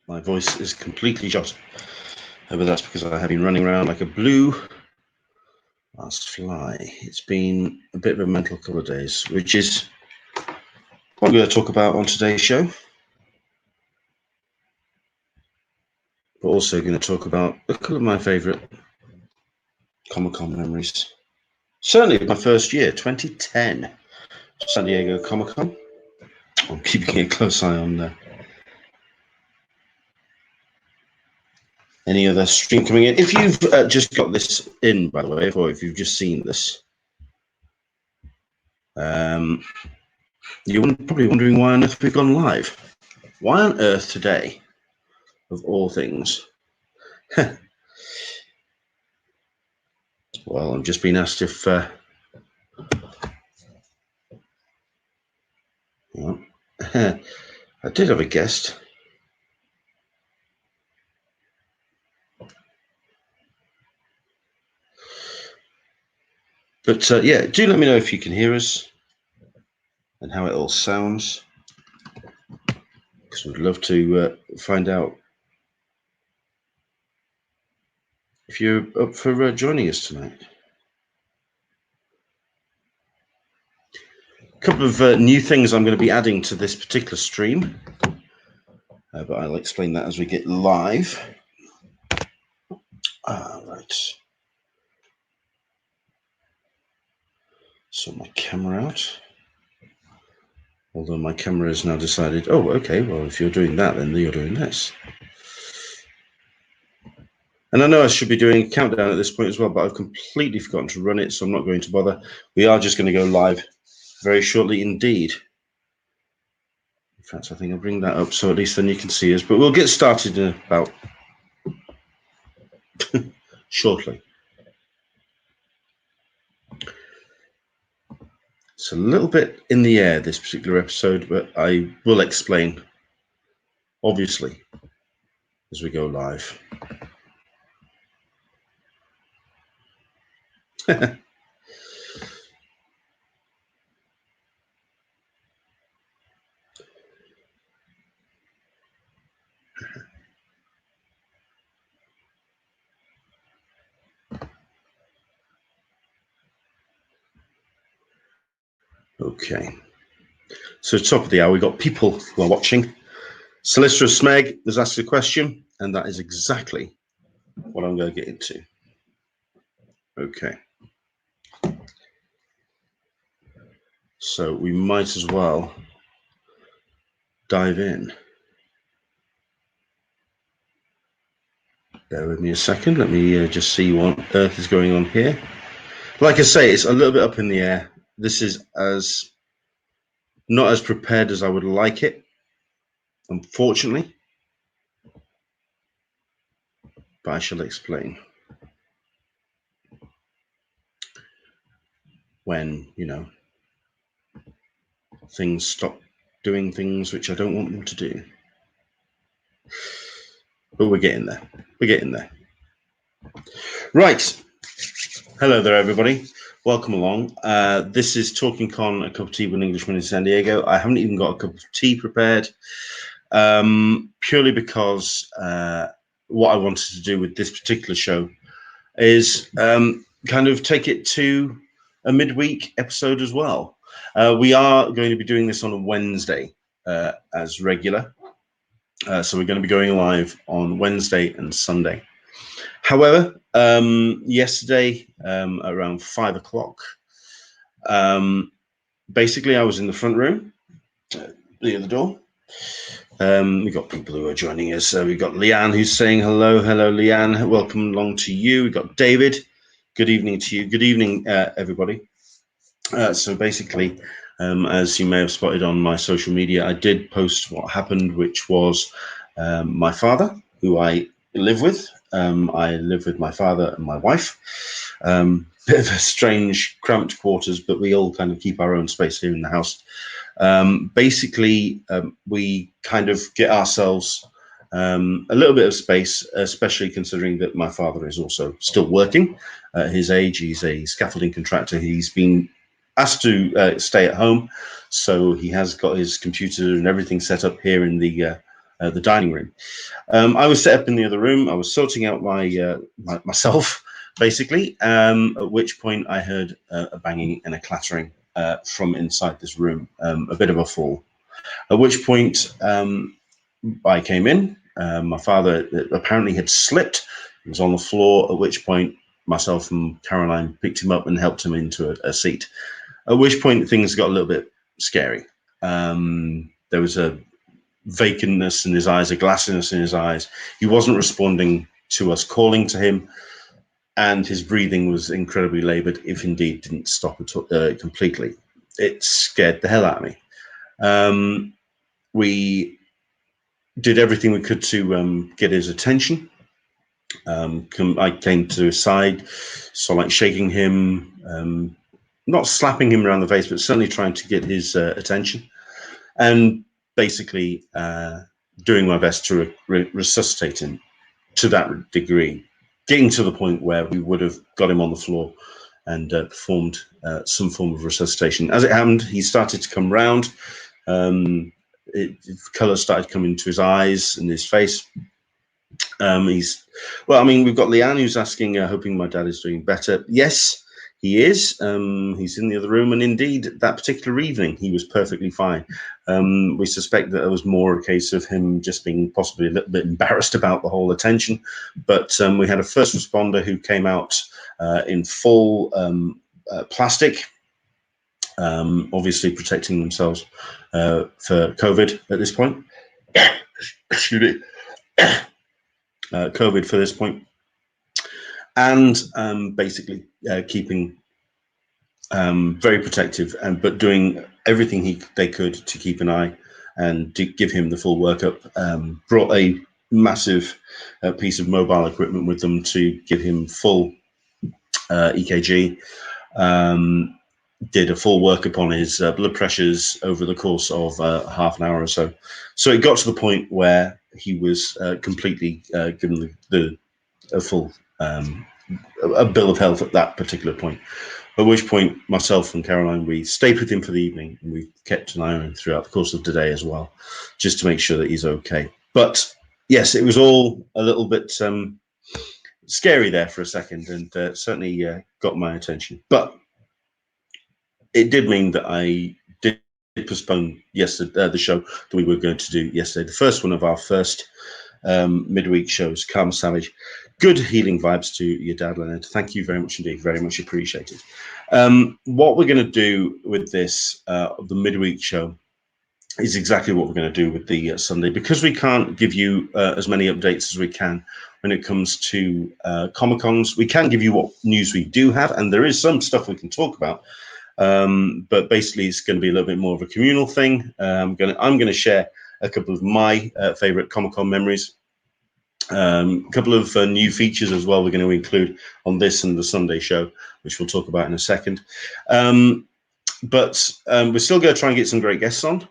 My voice is completely shot. But that's because I have been running around like a blue last fly. It's been a bit of a mental couple of days, which is what I'm going to talk about on today's show. But also going to talk about a couple of my favourite Comic-Con memories. Certainly my first year, 2010, San Diego Comic-Con. I'm keeping a close eye on any other stream coming in. If you've just got this in, by the way, or if you've just seen this, you're probably wondering why on earth we've gone live. Why on earth today, of all things? Well, I'm just being asked if well, I did have a guest. But yeah, do let me know if you can hear us and how it all sounds, because we'd love to find out if you're up for joining us tonight. A couple of new things I'm going to be adding to this particular stream, but I'll explain that as we get live. Right. Sort my camera out. Although my camera has now decided, oh, okay, well, if you're doing that, then you're doing this. And I know I should be doing a countdown at this point as well, but I've completely forgotten to run it, so I'm not going to bother. We are just going to go live very shortly indeed. In fact, I think I'll bring that up so at least then you can see us. But we'll get started in about shortly. It's a little bit in the air, this particular episode, but I will explain, obviously, as we go live. Okay. So top of the hour, we've got people who are watching. Solicitor Smeg has asked a question, and that is exactly what I'm going to get into. Okay. So we might as well dive in. Bear with me a second. Let me just see what on earth is going on here. Like I say, it's a little bit up in the air. This is not as prepared as I would like it, unfortunately. But I shall explain when, you know, things stop doing things which I don't want them to do. But we're getting there. We're getting there. Right. Hello there, everybody. Welcome along. This is Talkin Con, a cup of tea with an Englishman in San Diego. I haven't even got a cup of tea prepared, purely because what I wanted to do with this particular show is kind of take it to a midweek episode as well. We are going to be doing this on a Wednesday as regular. So we're going to be going live on Wednesday and Sunday. However, yesterday around 5 o'clock, basically I was in the front room, the other door. We've got people who are joining us. We've got Leanne who's saying hello. Hello, Leanne. Welcome along to you. We've got David. Good evening to you. Good evening, everybody. So basically, as you may have spotted on my social media, I did post what happened, which was my father, who I live with. I live with my father and my wife. Bit of a strange, cramped quarters, but we all kind of keep our own space here in the house. Basically, we kind of get ourselves a little bit of space, especially considering that my father is also still working. At his age, he's a scaffolding contractor. He's been asked to stay at home, so he has got his computer and everything set up here in the the dining room. I was set up in the other room. I was sorting out myself, basically, at which point I heard a banging and a clattering from inside this room, a bit of a fall. At which point I came in. My father apparently had slipped. He was on the floor, at which point myself and Caroline picked him up and helped him into a seat. At which point things got a little bit scary. There was a vacantness in his eyes, a glassiness in his eyes. He wasn't responding to us calling to him, and his breathing was incredibly labored, if indeed didn't stop completely. It scared the hell out of me. We did everything we could to get his attention. I came to his side, so like shaking him, not slapping him around the face, but certainly trying to get his attention, and basically doing my best to resuscitate him to that degree, getting to the point where we would have got him on the floor and performed some form of resuscitation. As it happened, he started to come round. Colour started coming to his eyes and his face. We've got Leanne who's asking, hoping my dad is doing better. Yes, he is. He's in the other room, and indeed, that particular evening, he was perfectly fine. We suspect that it was more a case of him just being possibly a little bit embarrassed about the whole attention. But we had a first responder who came out in full plastic, obviously protecting themselves for COVID at this point. Excuse me. COVID for this point, and basically keeping very protective, but doing everything they could to keep an eye and to give him the full workup. Brought a massive piece of mobile equipment with them to give him full EKG. Did a full workup on his blood pressures over the course of half an hour or so. So it got to the point where he was completely given a full a bill of health at that particular point. At which point, myself and Caroline, we stayed with him for the evening, and we kept an eye on him throughout the course of the day as well, just to make sure that he's okay. But yes, it was all a little bit scary there for a second, and certainly got my attention. But it did mean that I did postpone yesterday the show that we were going to do yesterday, the first one of our first midweek shows. Calm Savage, good healing vibes to your dad, Leonard. Thank you very much indeed, very much appreciated. What we're going to do with this the midweek show is exactly what we're going to do with the Sunday, because we can't give you as many updates as we can when it comes to Comic-Cons. We can give you what news we do have, and there is some stuff we can talk about. But basically, it's going to be a little bit more of a communal thing. I'm going to share a couple of my favorite Comic-Con memories, a couple of new features as well we're going to include on this and the Sunday show, which we'll talk about in a second. But we're still going to try and get some great guests on.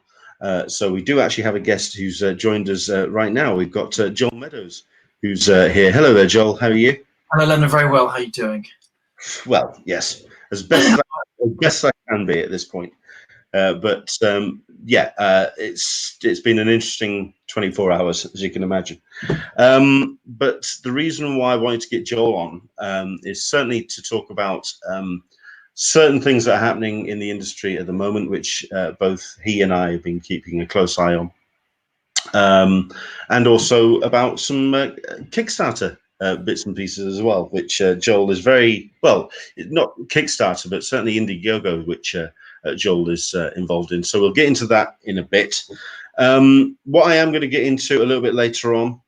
So we do actually have a guest who's joined us right now. We've got JOEL Meadows, who's here. Hello there, Joel. How are you? Hello, Leonard. Very well. How are you doing? Well, yes, as best I can be at this point. It's been an interesting 24 hours, as you can imagine. But the reason why I wanted to get Joel on is certainly to talk about certain things that are happening in the industry at the moment, which both he and I have been keeping a close eye on, and also about some Kickstarter bits and pieces as well, which Joel is very well, not Kickstarter, but certainly Indiegogo, which Joel is involved in. So we'll get into that in a bit. What I am going to get into a little bit later on,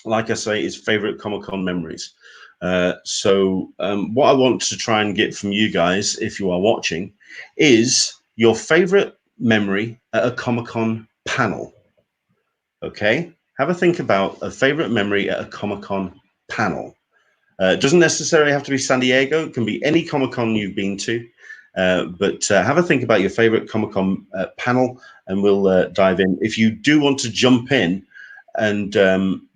like I say, is favorite Comic-Con memories. What I want to try and get from you guys, if you are watching, is your favorite memory at a Comic-Con panel. Okay, have a think about a favorite memory at a Comic-Con panel. It doesn't necessarily have to be San Diego. It can be any Comic-Con you've been to. But have a think about your favorite Comic-Con panel, and we'll dive in. If you do want to jump in and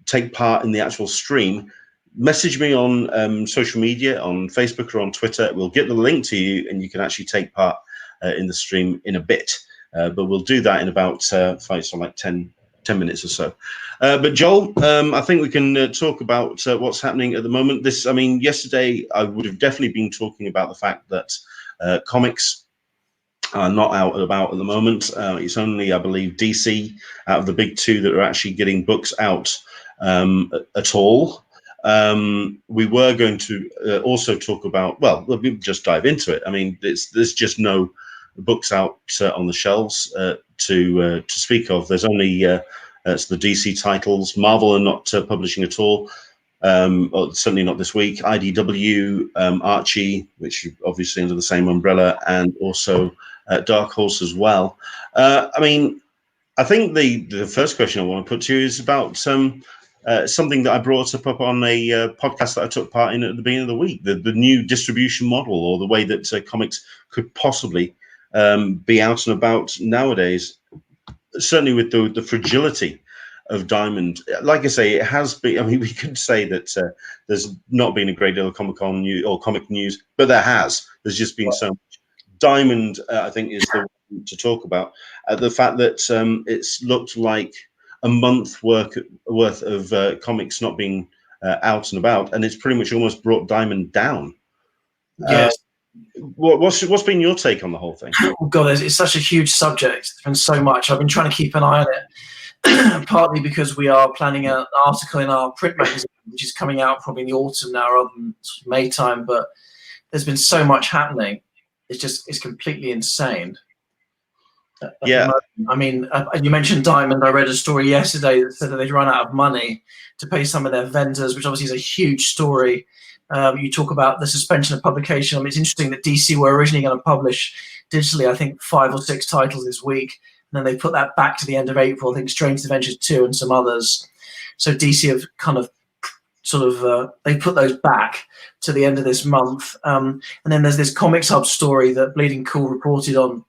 take part in the actual stream, message me on social media, on Facebook or on Twitter. We'll get the link to you, and you can actually take part in the stream in a bit. But we'll do that in about like 10 10 minutes or so. But Joel, I think we can talk about what's happening at the moment. Yesterday I would have definitely been talking about the fact that comics are not out and about at the moment. It's only, I believe, DC out of the big two that are actually getting books out at all. We were going to also talk about, well, we'll just dive into it. I mean, there's just no books out on the shelves to speak of. There's only it's the DC titles. Marvel are not publishing at all. Or certainly not this week. IDW, Archie, which obviously under the same umbrella, and also Dark Horse as well. I think the first question I want to put to you is about something that I brought up on a podcast that I took part in at the beginning of the week, the new distribution model, or the way that comics could possibly be out and about nowadays. Certainly with the fragility of Diamond, like I say, it has been. I mean, we could say that there's not been a great deal of Comic-Con news or comic news, but there has. There's just been so much. Diamond, I think, is the one to talk about. The fact that it's looked like a month worth of comics not being out and about, and it's pretty much almost brought Diamond down. Yes. What's been your take on the whole thing? Oh God, it's such a huge subject. There's been so much. I've been trying to keep an eye on it, partly because we are planning an article in our print magazine, which is coming out probably in the autumn now rather than May time. But there's been so much happening. It's completely insane. Yeah. I mean, you mentioned Diamond. I read a story yesterday that said that they'd run out of money to pay some of their vendors, which obviously is a huge story. You talk about the suspension of publication. I mean, it's interesting that DC were originally going to publish digitally, I think, 5 or 6 titles this week. And then they put that back to the end of April. I think Strange Adventures 2 and some others. So DC have kind of they put those back to the end of this month. And then there's this Comics Hub story that Bleeding Cool reported on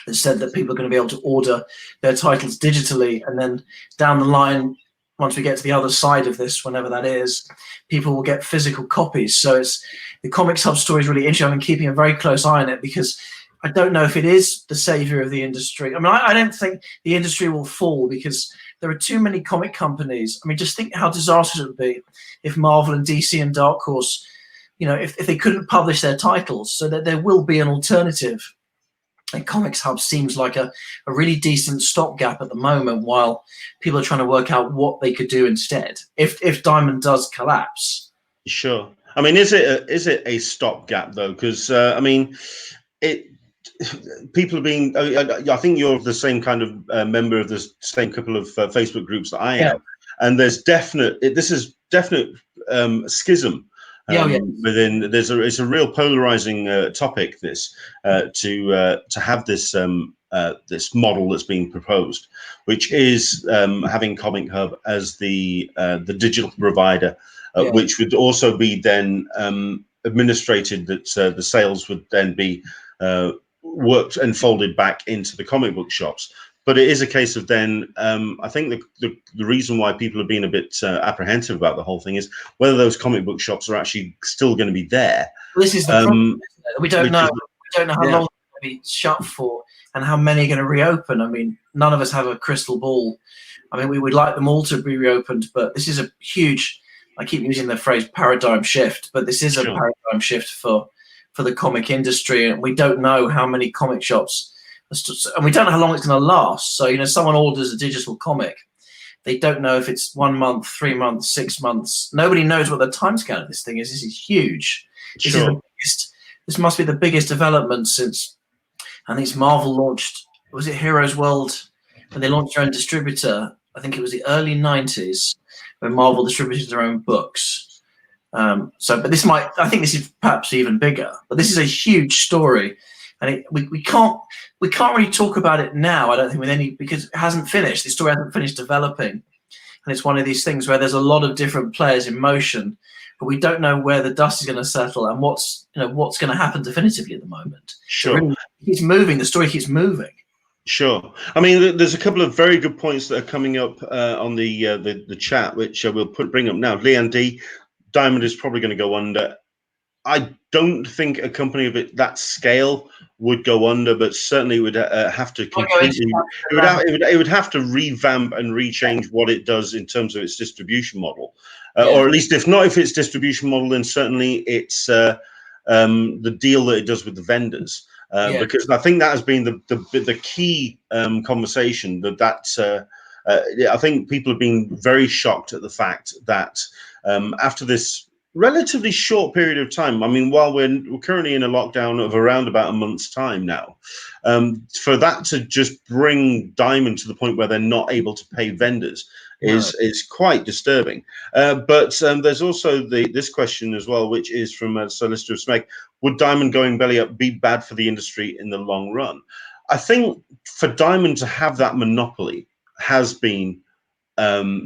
that said that people are going to be able to order their titles digitally. And then down the line, once we get to the other side of this, whenever that is, people will get physical copies. So the Comics Hub story is really interesting. I've been keeping a very close eye on it because I don't know if it is the savior of the industry. I mean, I don't think the industry will fall because there are too many comic companies. I mean, just think how disastrous it would be if Marvel and DC and Dark Horse, if they couldn't publish their titles, so that there will be an alternative. And Comics Hub seems like a really decent stopgap at the moment while people are trying to work out what they could do instead if Diamond does collapse. Sure. I mean, is it a stopgap though? Because people are being. I think you're the same kind of member of the same couple of Facebook groups that I am, and there's definite schism. Within it's a real polarizing topic. This to have this this model that's being proposed, which is having Comic Hub as the digital provider, which would also be then administrated that the sales would then be worked and folded back into the comic book shops. But it is a case of then, I think the reason why people have been a bit apprehensive about the whole thing is whether those comic book shops are actually still going to be there. Well, this is the problem. We don't know. We don't know how long they're going to be shut for and how many are going to reopen. I mean, none of us have a crystal ball. I mean, we would like them all to be reopened, but this is a huge, I keep using the phrase paradigm shift, but this is a paradigm shift for the comic industry. And we don't know how many comic shops, and we don't know how long it's going to last. So, someone orders a digital comic. They don't know if it's 1 month, 3 months, 6 months. Nobody knows what the timescale of this thing is. This is huge. This must be the biggest development since, I think Marvel launched, was it Heroes World? When they launched their own distributor, I think it was the early 90s when Marvel distributed their own books. But I think this is perhaps even bigger. But this is a huge story. And we can't really talk about it now, I don't think, because it hasn't finished. The story hasn't finished developing. And it's one of these things where there's a lot of different players in motion, but we don't know where the dust is going to settle and what's going to happen definitively at the moment. Sure. So it keeps moving. The story keeps moving. Sure. I mean, there's a couple of very good points that are coming up on the chat, which we'll bring up now. Leon D, Diamond is probably going to go under. I don't think a company of that scale would go under, but certainly would have to completely. It would have to revamp and rechange what it does in terms of its distribution model, or at least if not if its distribution model, then certainly it's the deal that it does with the vendors. Because I think that has been the key conversation. I think people have been very shocked at the fact that after this relatively short period of time. I mean, while we're currently in a lockdown of around about a month's time now, for that to just bring Diamond to the point where they're not able to pay vendors is quite disturbing. But there's also this question as well, which is from Solicitor Smeg: would Diamond going belly up be bad for the industry in the long run? I think for Diamond to have that monopoly has been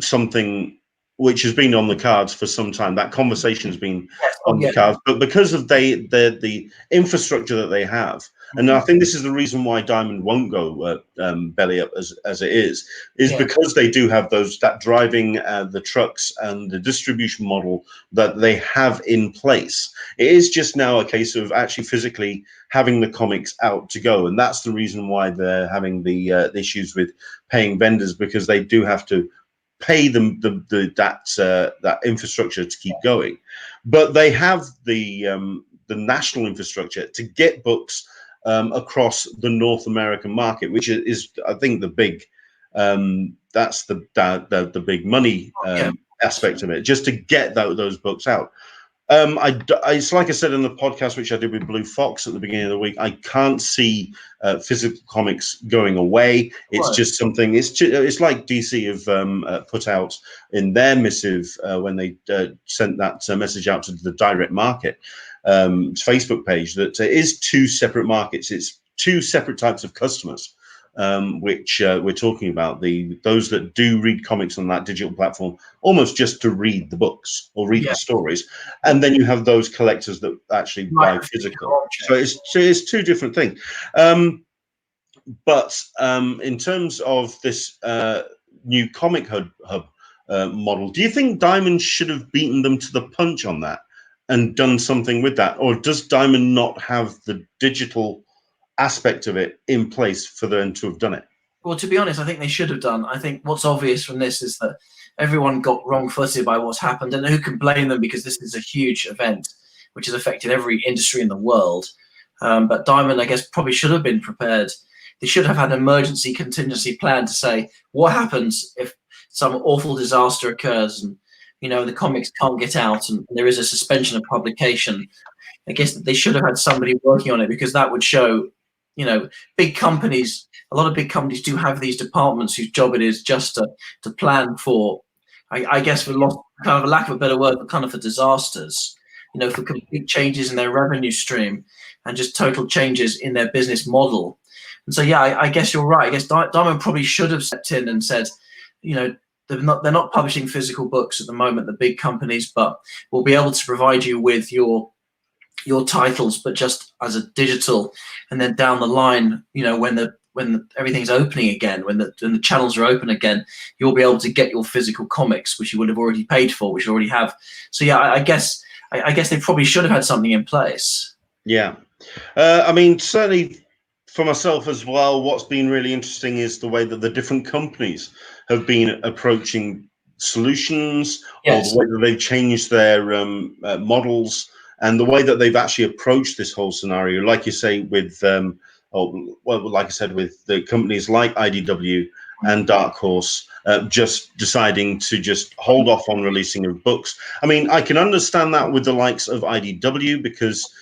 something which has been on the cards for some time. That conversation has been on the cards, but because of the infrastructure that they have, and I think this is the reason why Diamond won't go belly up as it is because they do have that driving the trucks and the distribution model that they have in place. It is just now a case of actually physically having the comics out to go, and that's the reason why they're having the issues with paying vendors, because they do have to pay them that infrastructure to keep going, but they have the national infrastructure to get books across the North American market, which is I think the big that's the big money aspect of it, just to get those books out. It's like I said in the podcast, which I did with Blue Fox at the beginning of the week, I can't see physical comics going away. It's just something, it's like DC have put out in their missive when they sent that message out to the direct market Facebook page, that it is two separate markets. It's two separate types of customers. Which we're talking about, those that do read comics on that digital platform almost just to read the books or read the stories, and then you have those collectors that actually buy physical. So it's two different things. But in terms of this new comic hub model, do you think Diamond should have beaten them to the punch on that and done something with that, or does Diamond not have the digital aspect of it in place for them to have done it? Well, to be honest, I think they should have done. I think what's obvious from this is that everyone got wrong-footed by what's happened, and who can blame them, because this is a huge event which has affected every industry in the world. But Diamond, I guess, probably should have been prepared. They should have had an emergency contingency plan to say, what happens if some awful disaster occurs and, you know, the comics can't get out and there is a suspension of publication? I guess that they should have had somebody working on it, because that would show, you know, big companies, a lot of big companies do have these departments whose job it is just to plan for, I guess, for kind of a lack of a better word, but kind of for disasters, you know, for complete changes in their revenue stream and just total changes in their business model. And so, yeah, I guess you're right. I guess Diamond probably should have stepped in and said, you know, they're not publishing physical books at the moment, the big companies, but we'll be able to provide you with your titles, but just as a digital, and then down the line, you know, when everything's opening again, when the channels are open again, you'll be able to get your physical comics, which you would have already paid for, which you already have. So yeah, I guess they probably should have had something in place. Yeah, I mean, certainly for myself as well, what's been really interesting is the way that the different companies have been approaching solutions, or the way that they've changed their models, and the way that they've actually approached this whole scenario, like you say, with like I said, with the companies like IDW and Dark Horse just deciding to just hold off on releasing of books. I mean, I can understand that with the likes of IDW, because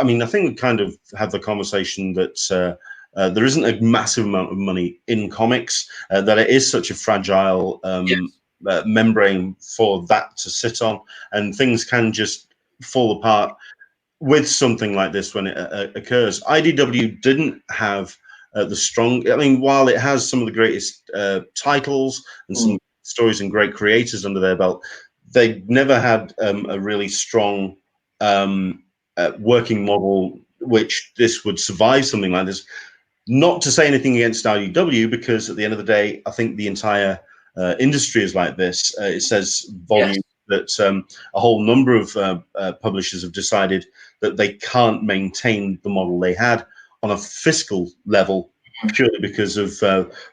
I mean, I think we kind of have the conversation that there isn't a massive amount of money in comics, that it is such a fragile membrane for that to sit on, and things can just fall apart with something like this when it occurs. IDW didn't have the strong, I mean, while it has some of the greatest titles and some stories and great creators under their belt, they never had a really strong working model which this would survive something like this. Not to say anything against IDW, because at the end of the day, I think the entire industry is like this. It says volume that a whole number of publishers have decided that they can't maintain the model they had on a fiscal level, purely because of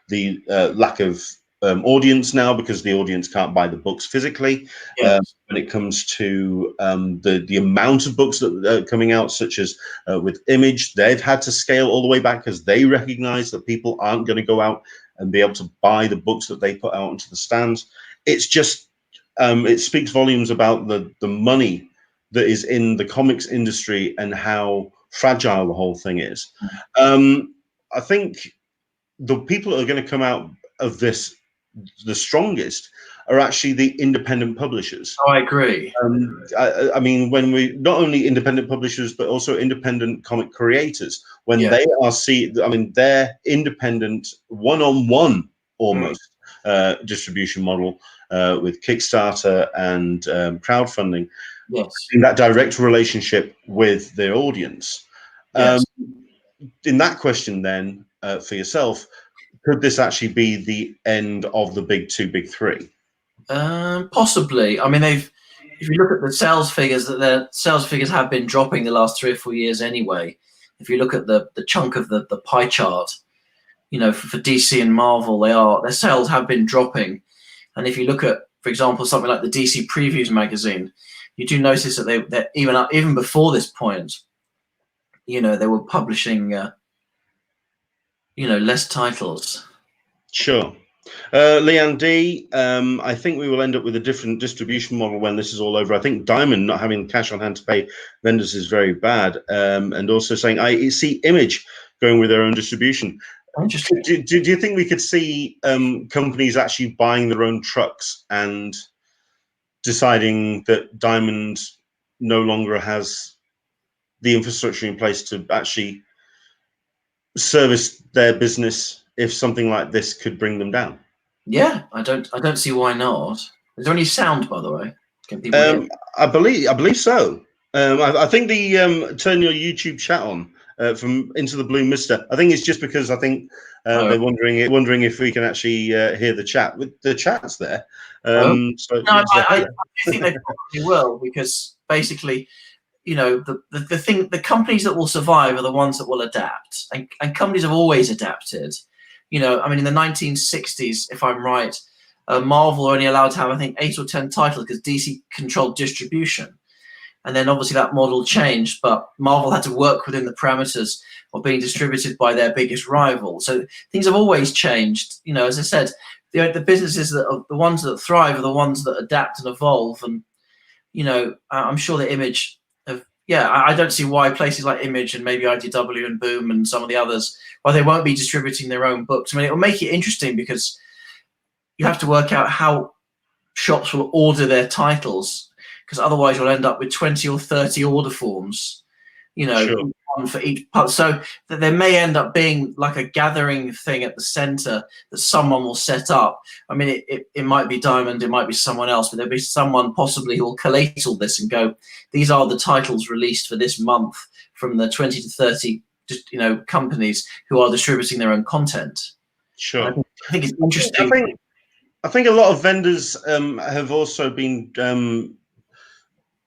the lack of audience now, because the audience can't buy the books physically. Yes. When it comes to the amount of books that are coming out, such as with Image, they've had to scale all the way back because they recognize that people aren't going to go out and be able to buy the books that they put out into the stands. It's just, it speaks volumes about the money that is in the comics industry and how fragile the whole thing is. I think the people that are going to come out of this the strongest are actually the independent publishers. Oh, I agree. I mean, when we not only independent publishers but also independent comic creators, when they are their independent one-on-one almost distribution model with Kickstarter and crowdfunding, yes, in that direct relationship with their audience. yes. In that question, then for yourself, could this actually be the end of the big two, big three? Possibly. I mean, if you look at the sales figures, that their sales figures have been dropping the last 3 or 4 years anyway. If you look at the chunk of the pie chart, you know, for DC and Marvel, their sales have been dropping. And if you look at, for example, something like the DC Previews magazine, you do notice that they're even before this point, you know, they were publishing, you know, less titles. Sure. Leanne D, I think we will end up with a different distribution model when this is all over. I think Diamond not having cash on hand to pay vendors is very bad. And also saying, I see Image going with their own distribution. Interesting. Do you think we could see companies actually buying their own trucks and deciding that Diamond no longer has the infrastructure in place to actually service their business if something like this could bring them down? Yeah, I don't see why not. Is there any sound, by the way? Can people hear? I believe so. I think the turn your YouTube chat on from Into the Blue Mister. I think it's just because I think they're wondering if we can actually hear the chat. The chat's there. So no, I think they probably will, because basically, you know, the companies that will survive are the ones that will adapt, and companies have always adapted. You know, I mean, in the 1960s, if I'm right, Marvel were only allowed to have, I think, 8 or 10 titles because DC controlled distribution. And then obviously that model changed, but Marvel had to work within the parameters of being distributed by their biggest rival. So things have always changed. You know, as I said, the businesses that are the ones that thrive are the ones that adapt and evolve. And, you know, I'm sure the Image of, I don't see why places like Image and maybe IDW and Boom and some of the others, why they won't be distributing their own books. I mean, it will make it interesting because you have to work out how shops will order their titles, because otherwise you'll end up with 20 or 30 order forms, you know, sure. one for each part. So that there may end up being like a gathering thing at the center that someone will set up. I mean, it might be Diamond, it might be someone else, but there'll be someone possibly who will collate all this and go, these are the titles released for this month from the 20 to 30, you know, companies who are distributing their own content. Sure. I think it's interesting. I think a lot of vendors have also been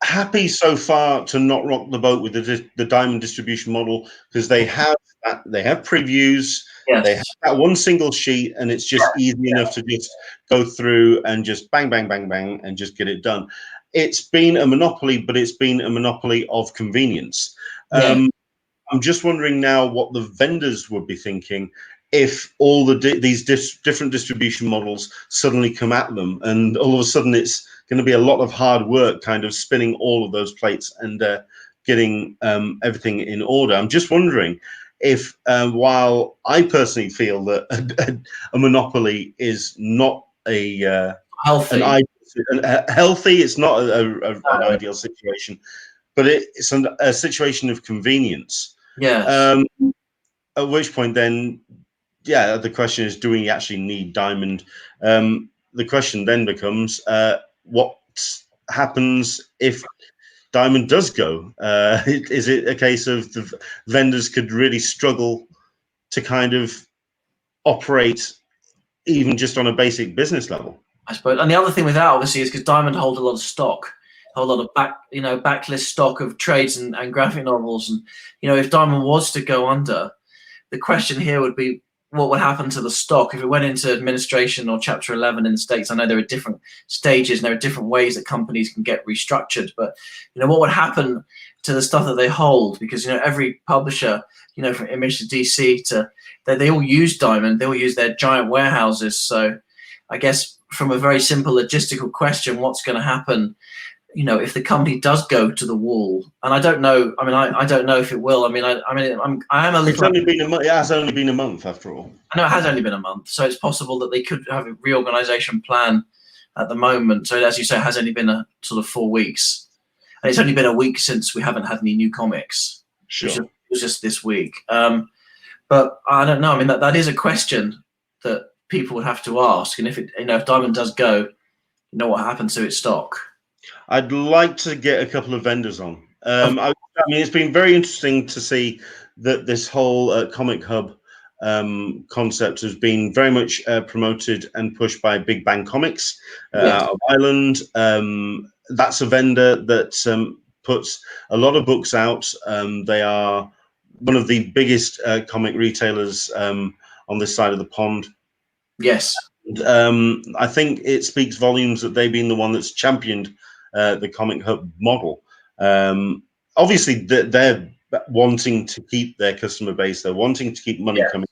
happy so far to not rock the boat with the Diamond distribution model, because they have previews, they have that one single sheet, and it's just easy enough to just go through and just bang, bang, bang, bang, and just get it done. It's been a monopoly, but it's been a monopoly of convenience. I'm just wondering now what the vendors would be thinking if all these different distribution models suddenly come at them, and all of a sudden it's going to be a lot of hard work kind of spinning all of those plates and getting everything in order. I'm just wondering if while I personally feel that a monopoly is not healthy, it's not an ideal situation, but it's a situation of convenience. Yes. At which point then, the question is, do we actually need Diamond? The question then becomes, what happens if Diamond does go? Is it a case of the vendors could really struggle to kind of operate even just on a basic business level? I suppose. And the other thing with that, obviously, is because Diamond hold a lot of stock, a lot of backlist stock of trades and graphic novels. And if Diamond was to go under, the question here would be, what would happen to the stock if it went into administration or Chapter 11 in the States? I know there are different stages and there are different ways that companies can get restructured, but what would happen to the stuff that they hold? Because every publisher, from Image to DC to they all use Diamond, they all use their giant warehouses. So I guess from a very simple logistical question, what's going to happen if the company does go to the wall? And I don't know. I mean, I don't know if it will. I am a little. It has only been a month after all. I know it has only been a month, so it's possible that they could have a reorganization plan at the moment. So as you say, it has only been a sort of 4 weeks, and it's only been a week since we haven't had any new comics. Sure, it was just this week. But I don't know. I mean, that is a question that people would have to ask. And if Diamond does go, what happens to its stock? I'd like to get a couple of vendors on. I mean, it's been very interesting to see that this whole Comic Hub concept has been very much promoted and pushed by Big Bang Comics out of Ireland. That's a vendor that puts a lot of books out. They are one of the biggest comic retailers on this side of the pond. Yes. I think it speaks volumes that they've been the one that's championed the Comic Hub model. Obviously, they're wanting to keep their customer base. They're wanting to keep money coming,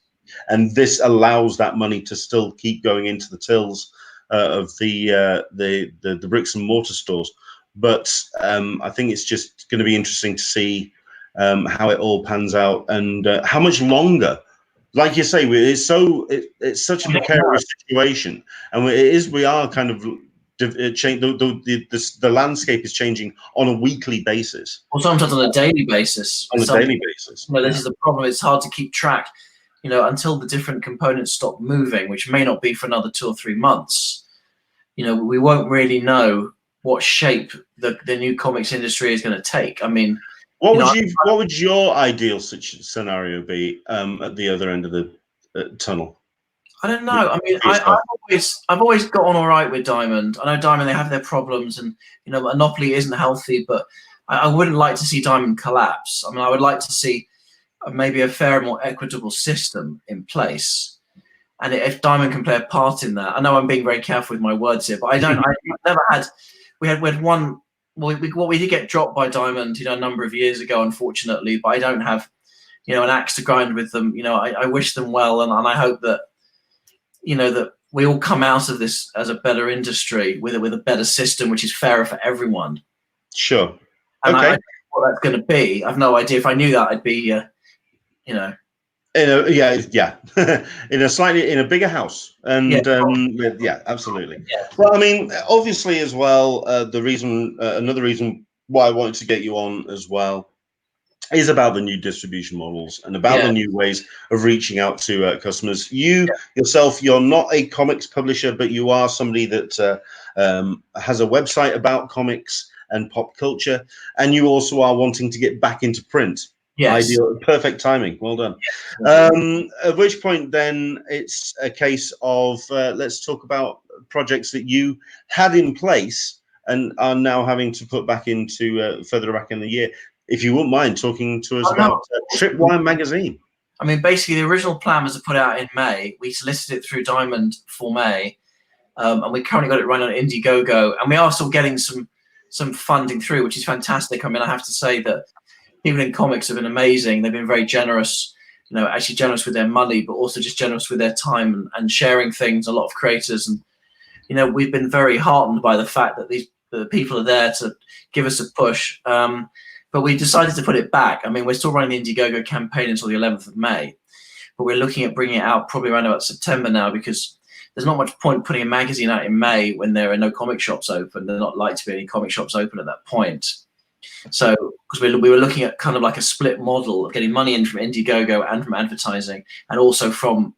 and this allows that money to still keep going into the tills of the bricks and mortar stores. But I think it's just going to be interesting to see how it all pans out and how much longer. Like you say, it's such a precarious situation, and we are kind of the landscape is changing on a weekly basis. Or sometimes on a daily basis. This is the problem. It's hard to keep track, until the different components stop moving, which may not be for another 2 or 3 months. We won't really know what shape the new comics industry is going to take. I mean, what would your ideal scenario be at the other end of the tunnel? I don't know. I mean, I've always got on all right with Diamond. I know Diamond, they have their problems, and Monopoly isn't healthy, but I wouldn't like to see Diamond collapse. I mean, I would like to see maybe a fair, more equitable system in place. And if Diamond can play a part in that, I know I'm being very careful with my words here, but I never had. We had one. Well, we did get dropped by Diamond, a number of years ago, unfortunately. But I don't have, an axe to grind with them. I wish them well, and I hope that. That we all come out of this as a better industry with a better system, which is fairer for everyone. Sure. And okay. I don't know what that's going to be. I've no idea. If I knew that, I'd be, in a in a bigger house, and absolutely. Yeah. Well, I mean, obviously as well, another reation why I wanted to get you on as well is about the new distribution models and about the new ways of reaching out to customers. Yourself, you're not a comics publisher, but you are somebody that has a website about comics and pop culture, and you also are wanting to get back into print. Yes. Ideal, perfect timing. Well done. At which point, then it's a case of let's talk about projects that you had in place and are now having to put back into further back in the year. If you wouldn't mind talking to us about Tripwire magazine. I mean, basically, the original plan was to put it out in May. We solicited it through Diamond for May, and we currently got it running on Indiegogo, and we are still getting some funding through, which is fantastic. I mean, I have to say that people in comics have been amazing. They've been very generous, actually generous with their money, but also just generous with their time and sharing things. A lot of creators, and we've been very heartened by the fact that the people are there to give us a push. But we decided to put it back. I mean, we're still running the Indiegogo campaign until the 11th of May, but we're looking at bringing it out probably around about September now, because there's not much point putting a magazine out in May when there are no comic shops open. There's not likely to be any comic shops open at that point. So, because we were looking at kind of like a split model of getting money in from Indiegogo and from advertising, and also from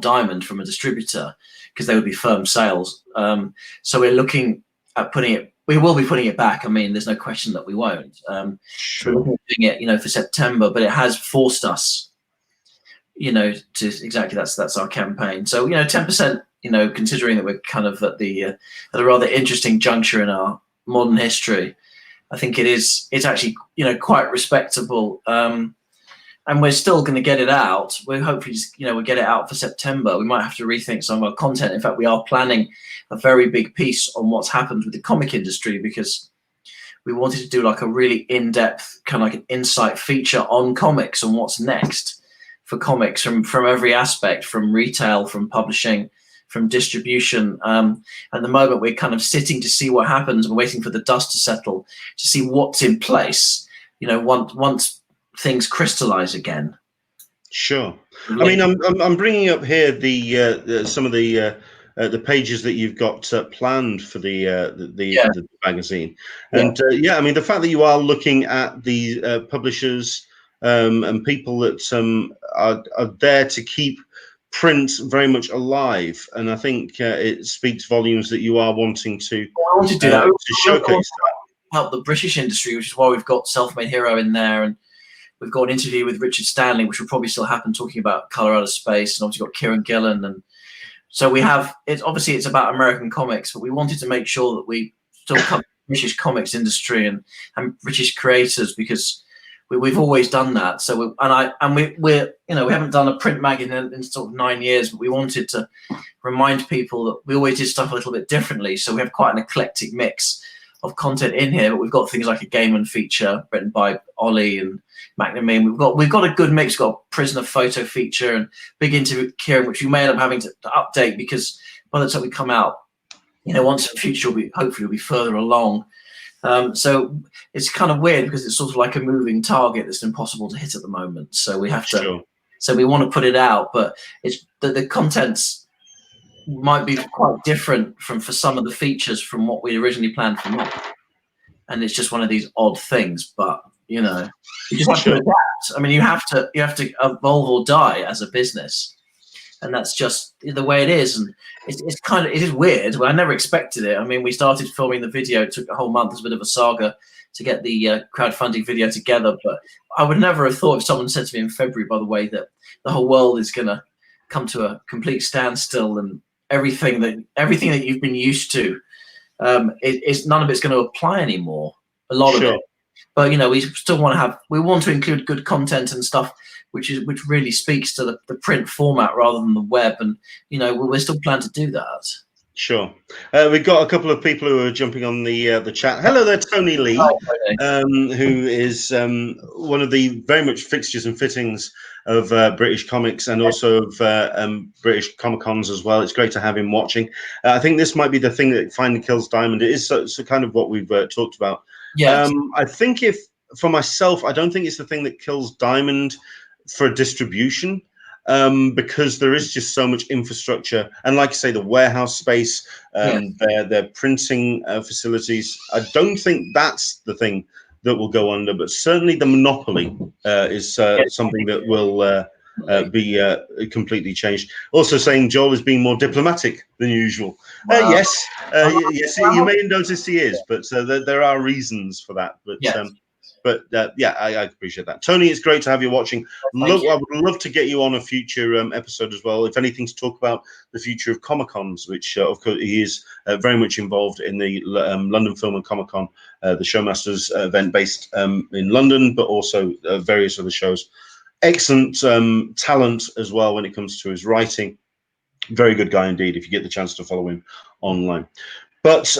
Diamond, from a distributor, because they would be firm sales. So we're looking at putting it. We will be putting it back. I mean, there's no question that we won't. Sure. We're looking at doing it, for September, but it has forced us, to exactly that's our campaign. So 10%, you know, considering that we're kind of at a rather interesting juncture in our modern history, I think it's actually, you know, quite respectable. And we're still going to get it out. We're hopefully just, you know, we'll get it out for September. We might have to rethink some of our content. In fact, we are planning a very big piece on what's happened with the comic industry, because we wanted to do like a really in-depth kind of like an insight feature on comics and what's next for comics from every aspect, from retail, from publishing, from distribution. At the moment, we're kind of sitting to see what happens and waiting for the dust to settle to see what's in place, you know, once things crystallize again. Sure. I mean, I'm bringing up here the some of the pages that you've got planned for the magazine, and I mean, the fact that you are looking at the publishers and people that are there to keep print very much alive, and I think it speaks volumes that you are wanting to. I want to do that to showcase that. Help the British industry, which is why we've got Self-Made Hero in there, and we've got an interview with Richard Stanley, which will probably still happen, talking about Color Out of Space, and obviously got Kieran Gillen, and so we have. It's obviously it's about American comics, but we wanted to make sure that we still cover the British comics industry and British creators, because we've always done that. So we're you know, we haven't done a print magazine in sort of 9 years, but we wanted to remind people that we always did stuff a little bit differently. So we have quite an eclectic mix of content in here, but we've got things like a Gaiman feature written by Ollie and McNamee. We've got a good mix. We've got a prisoner photo feature and big interview with Kieran, which we may end up having to update, because by the time we come out, you know, once in the future, hopefully we'll be further along. So it's kind of weird because it's sort of like a moving target that's impossible to hit at the moment. So we have to. Sure. So we want to put it out, but it's the contents might be quite different for some of the features from what we originally planned for months. And it's just one of these odd things, but you know, you just have to adapt. I mean, you have to evolve or die as a business, and that's just the way it is. And it's kind of, it is weird. Well, I never expected it. I mean, we started filming the video. It took a whole month. It was a bit of a saga to get the crowdfunding video together. But I would never have thought, if someone said to me in February, by the way, that the whole world is going to come to a complete standstill, and everything that you've been used to, it's none of it's going to apply anymore. A lot of it. But you know, we still want to include good content and stuff which really speaks to the print format rather than the web, and you know, we're still planning to do that. Sure. We've got a couple of people who are jumping on the chat. Hello there, Tony Lee, who is one of the very much fixtures and fittings of British comics, and also of British Comic Cons as well. It's great to have him watching. I think this might be the thing that finally kills Diamond. It is so kind of what we've talked about. Yes. I think for myself, I don't think it's the thing that kills Diamond for distribution, because there is just so much infrastructure, and like I say, the warehouse space, their printing facilities. I don't think that's the thing that will go under, but certainly the monopoly is something that will be completely changed. Also saying Joel is being more diplomatic than usual. Wow. Yes, you may have noticed he is, but there are reasons for that. But yes. I appreciate that. Tony, it's great to have you watching. I would love to get you on a future episode as well, if anything, to talk about the future of Comic Cons, which of course he is very much involved in the London Film and Comic Con, the Showmasters event based in London, but also various other shows. Excellent talent as well when it comes to his writing. Very good guy indeed, if you get the chance to follow him online. But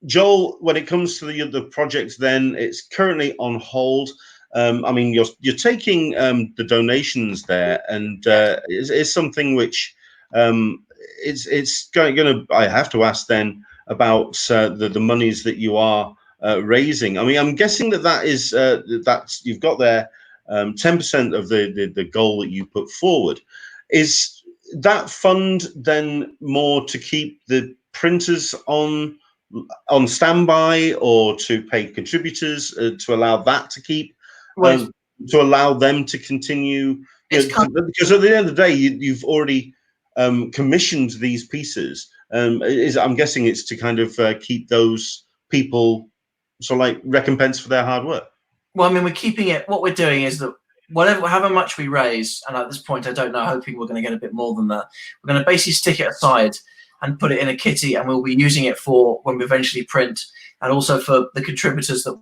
Joel, when it comes to the project, then it's currently on hold. I mean, you're taking the donations there, and it's something which it's going to. I have to ask then about the monies that you are raising. I mean, I'm guessing that is that's you've got there 10% of the goal that you put forward. Is that fund then more to keep the printers on standby, or to pay contributors to allow that to keep to allow them to continue? Because at the end of the day, you've already commissioned these pieces. I'm guessing it's to kind of keep those people sort of like recompense for their hard work. Well, I mean, we're keeping it. What we're doing is that however much we raise, and at this point, I don't know, hoping we're going to get a bit more than that, we're going to basically stick it aside and put it in a kitty, and we'll be using it for when we eventually print, and also for the contributors that.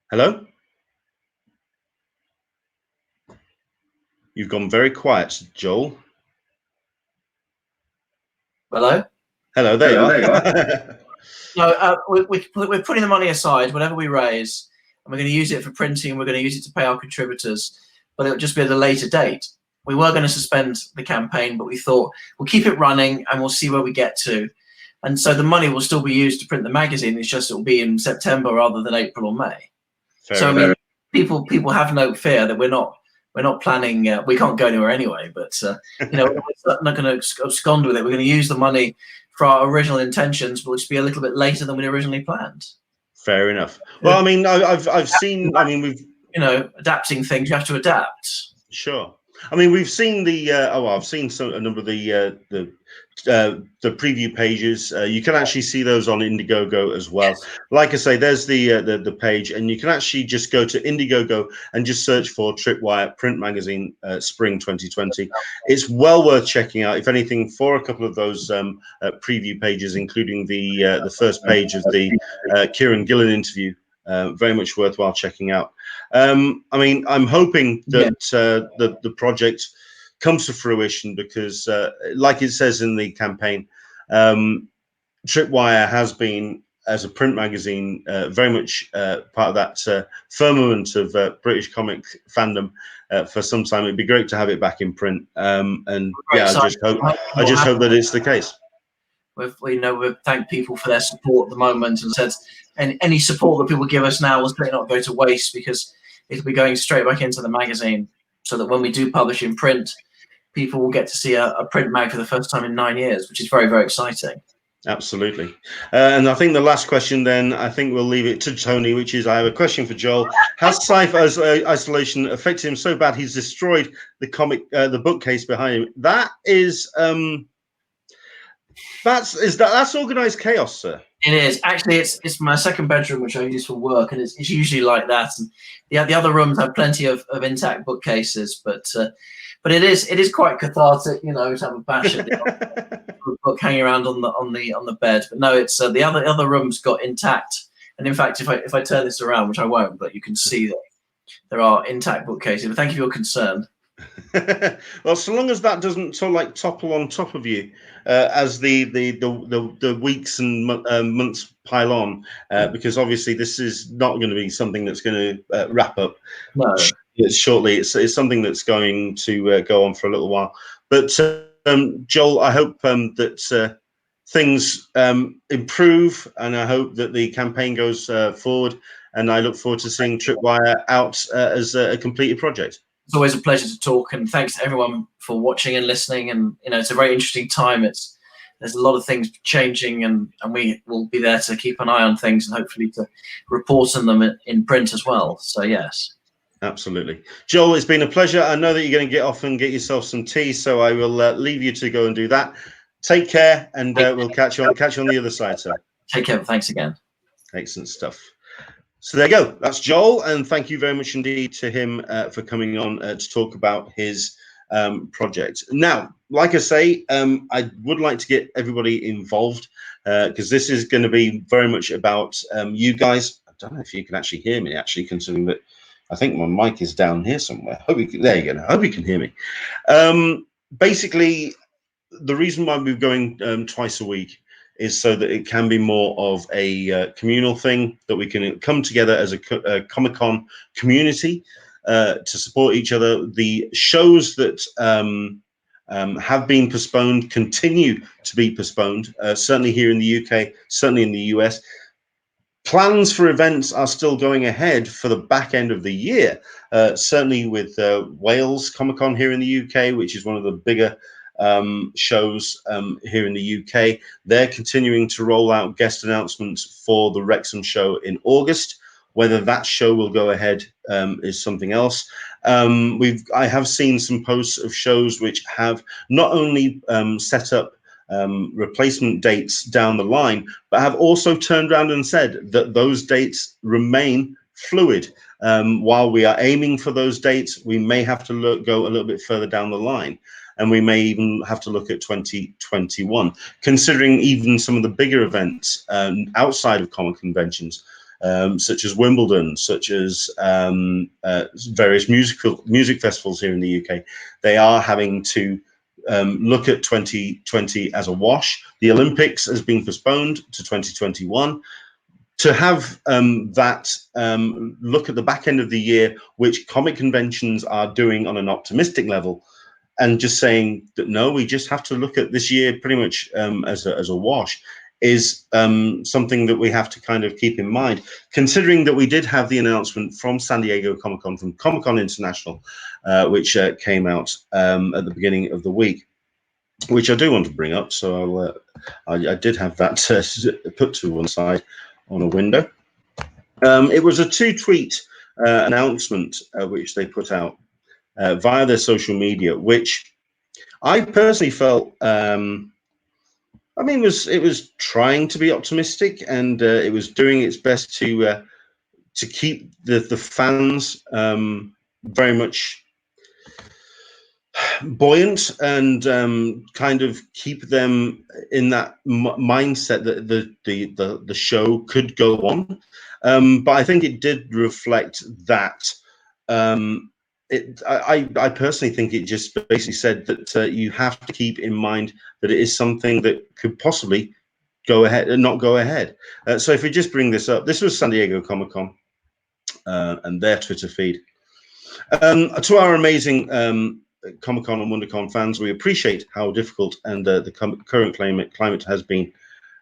Hello? You've gone very quiet, Joel. Hello? Hello, there you are. There you are. No, we're putting the money aside, whatever we raise, and we're going to use it for printing, and we're going to use it to pay our contributors, but it'll just be at a later date. We were going to suspend the campaign, but we thought we'll keep it running and we'll see where we get to. And so the money will still be used to print the magazine. It's just it will be in September rather than April or May. So I mean, people have no fear that we're not planning. We can't go anywhere anyway. But you know, we're not going to abscond with it. We're going to use the money for our original intentions, but it'll just be a little bit later than we originally planned. Fair enough. Well, I mean, I've seen. I mean, we've adapting things. You have to adapt. Sure. I mean, we've seen the. I've seen a number of the preview pages. You can actually see those on Indiegogo as well. Yes. Like I say, there's the page, and you can actually just go to Indiegogo and just search for Tripwire Print Magazine Spring 2020. It's well worth checking out. If anything, for a couple of those preview pages, including the first page of the Kieran Gillen interview, very much worthwhile checking out. I mean, I'm hoping that the project comes to fruition because, like it says in the campaign, Tripwire has been, as a print magazine, very much part of that firmament of British comic fandom for some time. It'd be great to have it back in print, and yeah, I just hope that it's the case. We've thanked people for their support at the moment, and said any support that people give us now will certainly not go to waste, because it'll be going straight back into the magazine, so that when we do publish in print, people will get to see a print mag for the first time in 9 years, which is very, very exciting. Absolutely. And I think the last question then, I think we'll leave it to Tony, which is, I have a question for Joel. Has Cypher's isolation affected him so bad he's destroyed the bookcase behind him? That is that's organized chaos, sir. It is. Actually, it's my second bedroom, which I use for work, and it's usually like that. And the other rooms have plenty of intact bookcases, but it is quite cathartic, you know, to have a bash at the book hanging around on the bed. But no, it's the other rooms got intact. And in fact, if I turn this around, which I won't, but you can see that there are intact bookcases. But thank you for your concern. Well, so long as that doesn't sort of like topple on top of you as the weeks and months pile on, because obviously this is not going to be something that's going to wrap up shortly. It's something that's going to go on for a little while. But Joel, I hope that things improve, and I hope that the campaign goes forward. And I look forward to seeing Tripwire out as a completed project. It's always a pleasure to talk, and thanks to everyone for watching and listening. And you know, it's a very interesting time. There's a lot of things changing, and we will be there to keep an eye on things and hopefully to report on them in print as well. So yes, absolutely, Joel. It's been a pleasure. I know that you're going to get off and get yourself some tea, so I will leave you to go and do that. Take care, and we'll catch you on the other side, sir. Take care. Thanks again. Excellent stuff. So there you go. That's Joel, and thank you very much indeed to him for coming on to talk about his project. Now, like I say, I would like to get everybody involved because this is going to be very much about you guys. I don't know if you can actually hear me, actually, considering that I think my mic is down here somewhere. There you go. I hope you can hear me. Basically, the reason why we're going twice a week is so that it can be more of a communal thing, that we can come together as a Comic-Con community to support each other. The shows that have been postponed continue to be postponed, certainly here in the UK, certainly in the US. Plans for events are still going ahead for the back end of the year, certainly with Wales Comic-Con here in the UK, which is one of the bigger shows here in the UK. They're continuing to roll out guest announcements for the Wrexham show in August. Whether that show will go ahead is something else. I have seen some posts of shows which have not only set up replacement dates down the line, but have also turned around and said that those dates remain fluid. While we are aiming for those dates, we may have to go a little bit further down the line. and we may even have to look at 2021, considering even some of the bigger events outside of comic conventions, such as Wimbledon, such as various music festivals here in the UK. They are having to look at 2020 as a wash. The Olympics has been postponed to 2021. To have that look at the back end of the year, which comic conventions are doing on an optimistic level, and just saying that no, we just have to look at this year pretty much as a wash, is something that we have to kind of keep in mind, considering that we did have the announcement from San Diego Comic-Con, from Comic-Con International, which came out at the beginning of the week, which I do want to bring up. So I did have that put to one side on a window. It was a 2-tweet announcement which they put out via their social media, which I personally felt, I mean, it was trying to be optimistic, and it was doing its best to keep the fans very much buoyant, and kind of keep them in that mindset that the show could go on. But I think it did reflect that. I personally think it just basically said that you have to keep in mind that it is something that could possibly go ahead and not go ahead. So if we just bring this up, this was San Diego Comic-Con and their Twitter feed. To our amazing Comic-Con and WonderCon fans, we appreciate how difficult and the current climate has been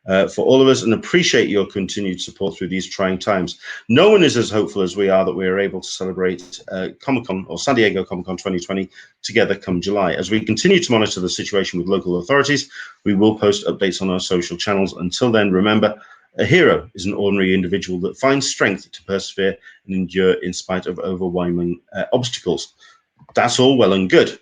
for all of us, and appreciate your continued support through these trying times. No one is as hopeful as we are that we are able to celebrate Comic-Con, or San Diego Comic-Con 2020, together come July. As we continue to monitor the situation with local authorities, we will post updates on our social channels. Until then, remember, a hero is an ordinary individual that finds strength to persevere and endure in spite of overwhelming obstacles. That's all well and good.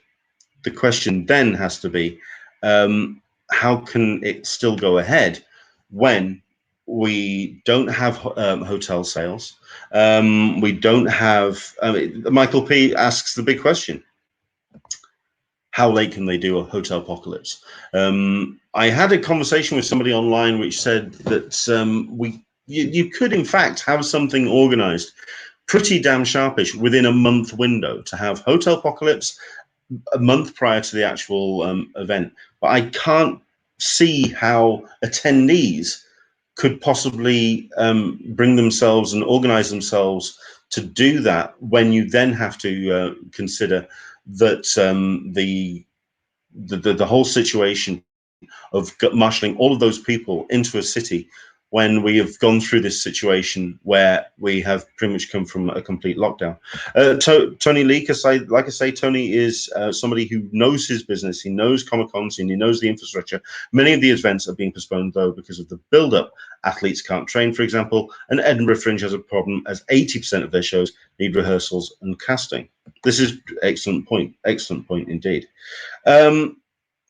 The question then has to be, how can it still go ahead when we don't have hotel sales? We don't have, Michael P asks the big question: how late can they do a hotel apocalypse? I had a conversation with somebody online which said that you could in fact have something organized pretty damn sharpish within a month window to have hotel apocalypse a month prior to the actual event. But I can't see how attendees could possibly bring themselves and organize themselves to do that, when you then have to consider that the whole situation of marshalling all of those people into a city, when we have gone through this situation where we have pretty much come from a complete lockdown. Tony Lee, like I say, Tony is somebody who knows his business. He knows Comic-Cons and he knows the infrastructure. Many of the events are being postponed, though, because of the build-up. Athletes can't train, for example, and Edinburgh Fringe has a problem, as 80% of their shows need rehearsals and casting. This is excellent point indeed.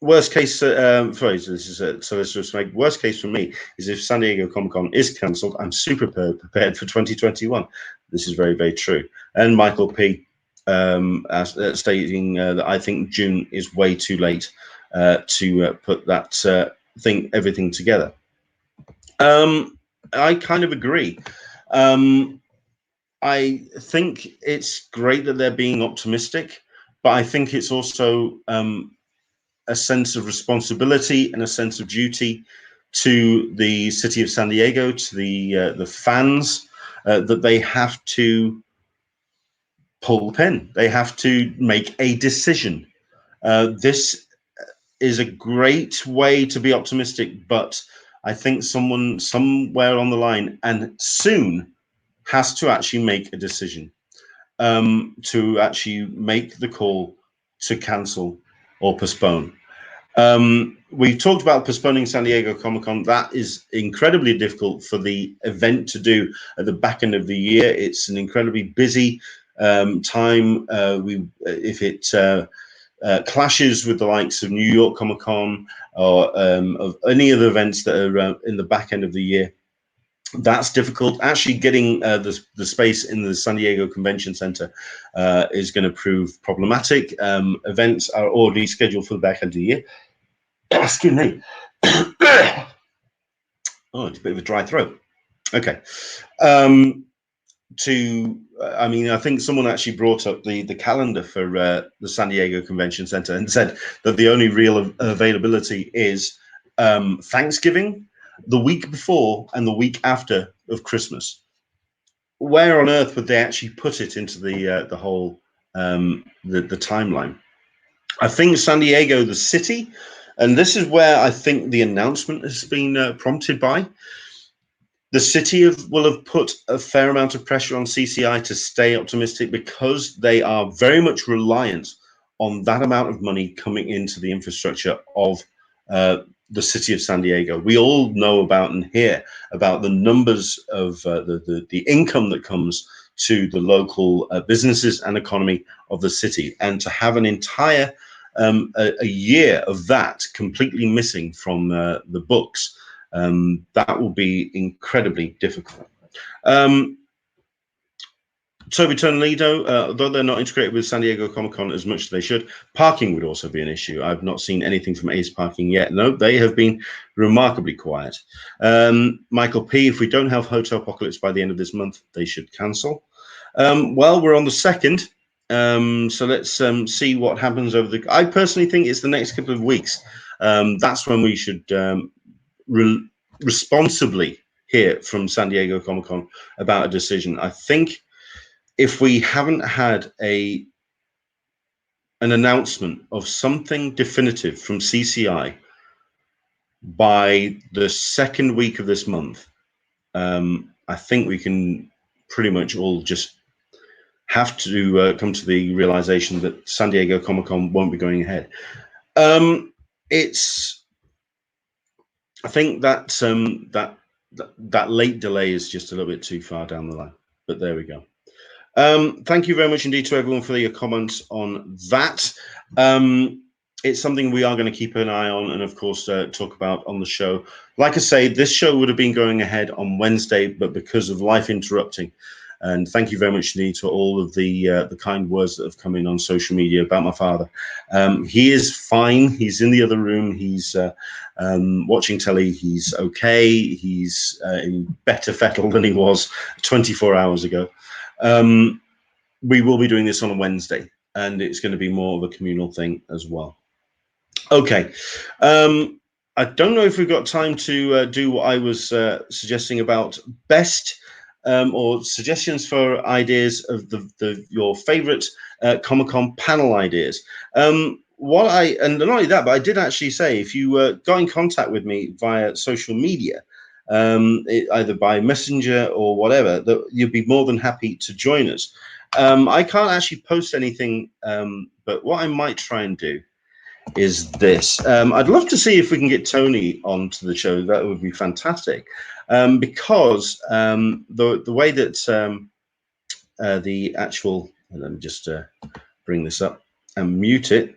Worst case, sorry, so let's just make worst case for me is if San Diego Comic-Con is cancelled, I'm super prepared for 2021. This is very, very true. And Michael P stating that I think June is way too late to put that everything together. I kind of agree. I think it's great that they're being optimistic, but I think it's also a sense of responsibility and a sense of duty to the city of San Diego, to the fans, that they have to pull the pin. They have to make a decision. This is a great way to be optimistic, but I think someone somewhere on the line, and soon, has to actually make a decision, to actually make the call to cancel or postpone. We talked about postponing San Diego Comic-Con. That is incredibly difficult for the event to do at the back end of the year. It's an incredibly busy time. If it clashes with the likes of New York Comic-Con or of any other events that are in the back end of the year, That's difficult. Actually getting the space in the San Diego Convention Center is going to prove problematic. Events are already scheduled for the back end of the year. Excuse me. Oh, it's a bit of a dry throat. Okay. I mean, I think someone actually brought up the calendar for the San Diego Convention Center and said that the only real availability is Thanksgiving, the week before and the week after of Christmas. Where on earth would they actually put it into the whole the timeline? I think San Diego, the city, and this is where I think the announcement has been prompted by. The city will have put a fair amount of pressure on CCI to stay optimistic because they are very much reliant on that amount of money coming into the infrastructure of the city of San Diego. We all know about and hear about the numbers of the income that comes to the local businesses and economy of the city, and to have an entire a year of that completely missing from the books. That will be incredibly difficult. Toby Tornado, although they're not integrated with San Diego Comic-Con as much as they should, parking would also be an issue. I've not seen anything from Ace Parking yet. No, they have been remarkably quiet. Michael P., if we don't have Hotel Apocalypse by the end of this month, they should cancel. Well, we're on the 2nd, so let's see what happens over the... I personally think it's the next couple of weeks. That's when we should... responsibly hear from San Diego Comic-Con about a decision. I think if we haven't had an announcement of something definitive from CCI by the 2nd week of this month, I think we can pretty much all just have to come to the realization that San Diego Comic-Con won't be going ahead. I think that that late delay is just a little bit too far down the line, but there we go. Thank you very much indeed to everyone for your comments on that. It's something we are going to keep an eye on and, of course, talk about on the show. Like I say, this show would have been going ahead on Wednesday, but because of life interrupting. And thank you very much indeed to all of the kind words that have come in on social media about my father. He is fine. He's in the other room. He's watching telly. He's okay. He's in better fettle than he was 24 hours ago. We will be doing this on a Wednesday, and it's going to be more of a communal thing as well. Okay. I don't know if we've got time to do what I was suggesting about best or suggestions for ideas of your favorite Comic-Con panel ideas. And not only that, but I did actually say, if you got in contact with me via social media, either by messenger or whatever, that you'd be more than happy to join us. I can't actually post anything, but what I might try and do is this. I'd love to see if we can get Tony onto the show. That would be fantastic, because the way that the actual, let me just bring this up and mute it.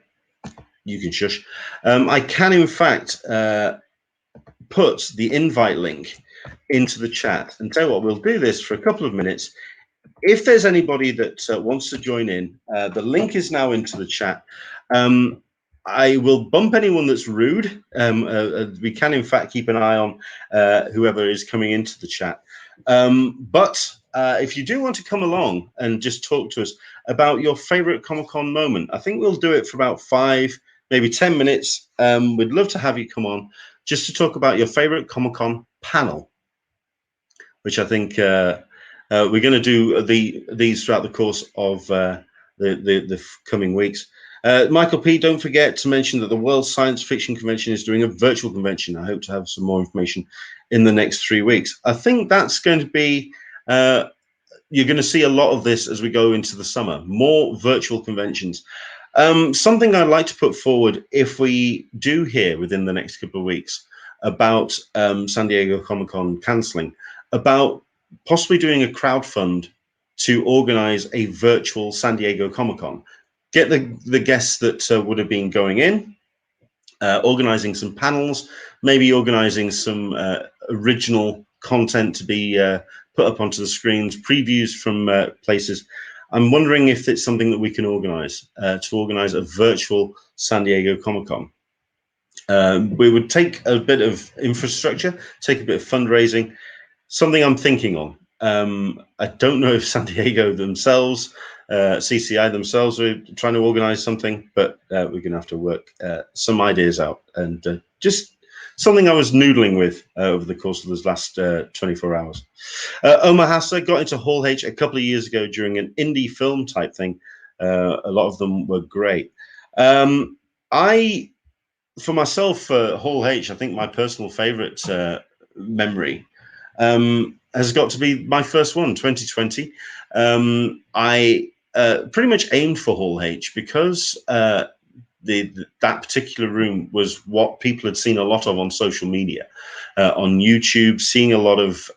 You can shush. I can, in fact, put the invite link into the chat, and tell you what, we'll do this for a couple of minutes. If there's anybody that wants to join in, the link is now into the chat. I will bump anyone that's rude. We can, in fact, keep an eye on whoever is coming into the chat. But if you do want to come along and just talk to us about your favorite Comic-Con moment, I think we'll do it for about 5, maybe 10 minutes. We'd love to have you come on just to talk about your favorite Comic-Con panel, which I think we're going to do these throughout the course of the coming weeks. Michael P., don't forget to mention that the World Science Fiction Convention is doing a virtual convention. I hope to have some more information in the next 3 weeks. I think that's going to be, you're going to see a lot of this as we go into the summer, more virtual conventions. Something I'd like to put forward, if we do hear within the next couple of weeks about San Diego Comic-Con cancelling, about possibly doing a crowdfund to organize a virtual San Diego Comic-Con. Get the guests that would have been going in, organizing some panels, maybe organizing some original content to be put up onto the screens, previews from places. I'm wondering if it's something that we can organize to organize a virtual San Diego Comic-Con. We would take a bit of infrastructure, take a bit of fundraising, something I'm thinking on. I don't know if San Diego themselves, CCI themselves are trying to organize something, but we're going to have to work some ideas out, and just something I was noodling with over the course of those last 24 hours. Omar Hassa got into Hall H a couple of years ago during an indie film type thing. A lot of them were great. For myself, Hall H, I think my personal favorite memory has got to be my first one, 2020. I pretty much aimed for Hall H because that particular room was what people had seen a lot of on social media, on YouTube, seeing a lot of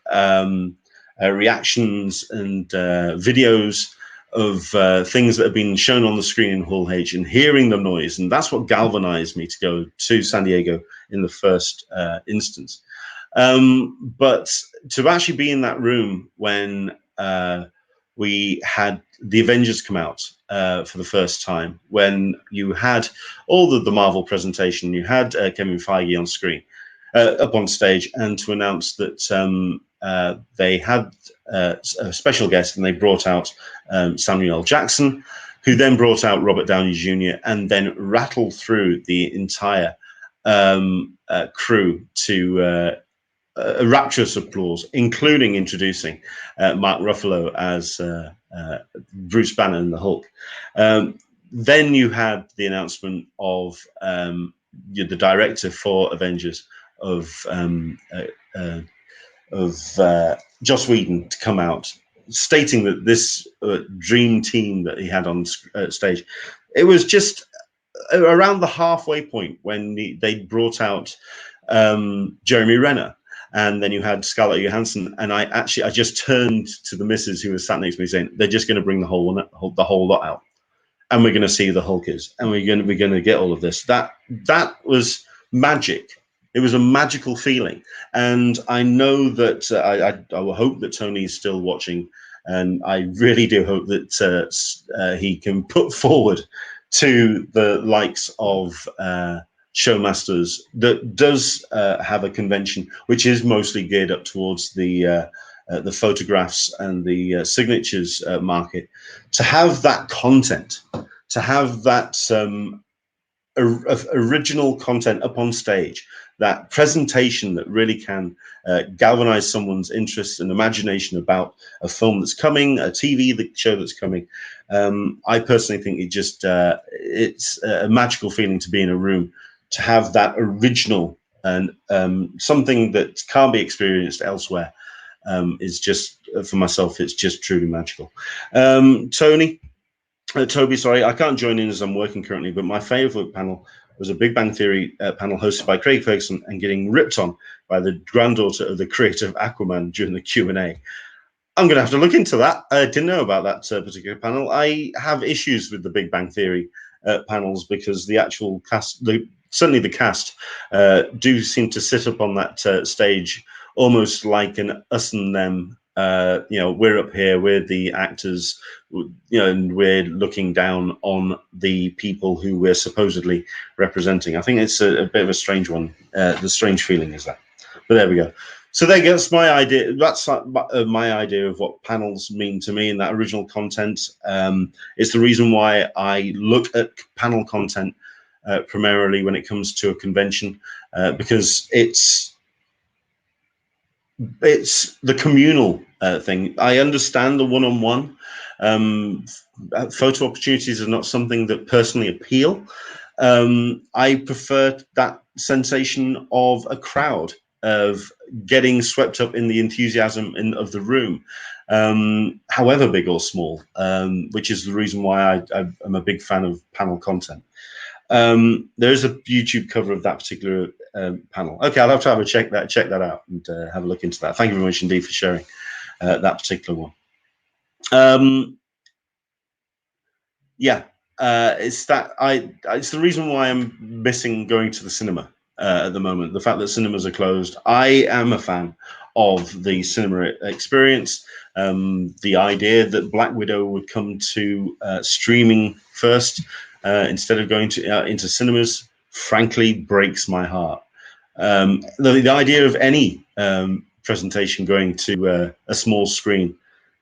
reactions and videos of things that have been shown on the screen in Hall H, and hearing the noise, and that's what galvanized me to go to San Diego in the first instance. But to actually be in that room when we had the Avengers come out for the first time, when you had all the Marvel presentation, you had Kevin Feige on screen, up on stage, and to announce that they had a special guest, and they brought out Samuel L. Jackson, who then brought out Robert Downey Jr., and then rattled through the entire crew to a rapturous applause, including introducing Mark Ruffalo as Bruce Banner and the Hulk. Then you had the announcement of the director for Avengers of Joss Whedon to come out, stating that this dream team that he had on stage, it was just around the halfway point when they brought out Jeremy Renner, and then you had Scarlett Johansson, and I just turned to the missus who was sat next to me saying, they're just going to bring the whole lot out, and we're going to see the Hulkers, and we're going to get all of this. That was magic. It was a magical feeling, and I know that I will hope that Tony is still watching, and I really do hope that he can put forward to the likes of Showmasters that does have a convention which is mostly geared up towards the photographs and the signatures market, to have that content, to have that original content up on stage, that presentation that really can galvanize someone's interest and imagination about a film that's coming, a TV show that's coming. I personally think it's a magical feeling to be in a room, to have that original and something that can't be experienced elsewhere. Is just, for myself, it's just truly magical. Toby, sorry, I can't join in as I'm working currently, but my favorite panel was a Big Bang Theory panel hosted by Craig Ferguson and getting ripped on by the granddaughter of the creator of Aquaman during the Q&A. I'm going to have to look into that. I didn't know about that particular panel. I have issues with the Big Bang Theory panels because the actual cast, certainly the cast, do seem to sit up on that stage almost like an us and them. We're up here, we're the actors, and we're looking down on the people who we're supposedly representing. I think it's a bit of a strange one. The strange feeling is that. But there we go. So there goes my idea. That's my idea of what panels mean to me, and that original content. It's the reason why I look at panel content primarily when it comes to a convention, because it's the communal thing. I understand the one-on-one. Photo opportunities are not something that personally appeal. I prefer that sensation of a crowd, of getting swept up in the enthusiasm of the room, however big or small, which is the reason why I'm a big fan of panel content. There is a YouTube cover of that particular panel. Okay, I'll have to check that out and have a look into that. Thank you very much indeed for sharing that particular one. It's the reason why I'm missing going to the cinema at the moment. The fact that cinemas are closed. I am a fan of the cinema experience. The idea that Black Widow would come to streaming first instead of going to into cinemas, frankly, breaks my heart. The idea of any presentation going to a small screen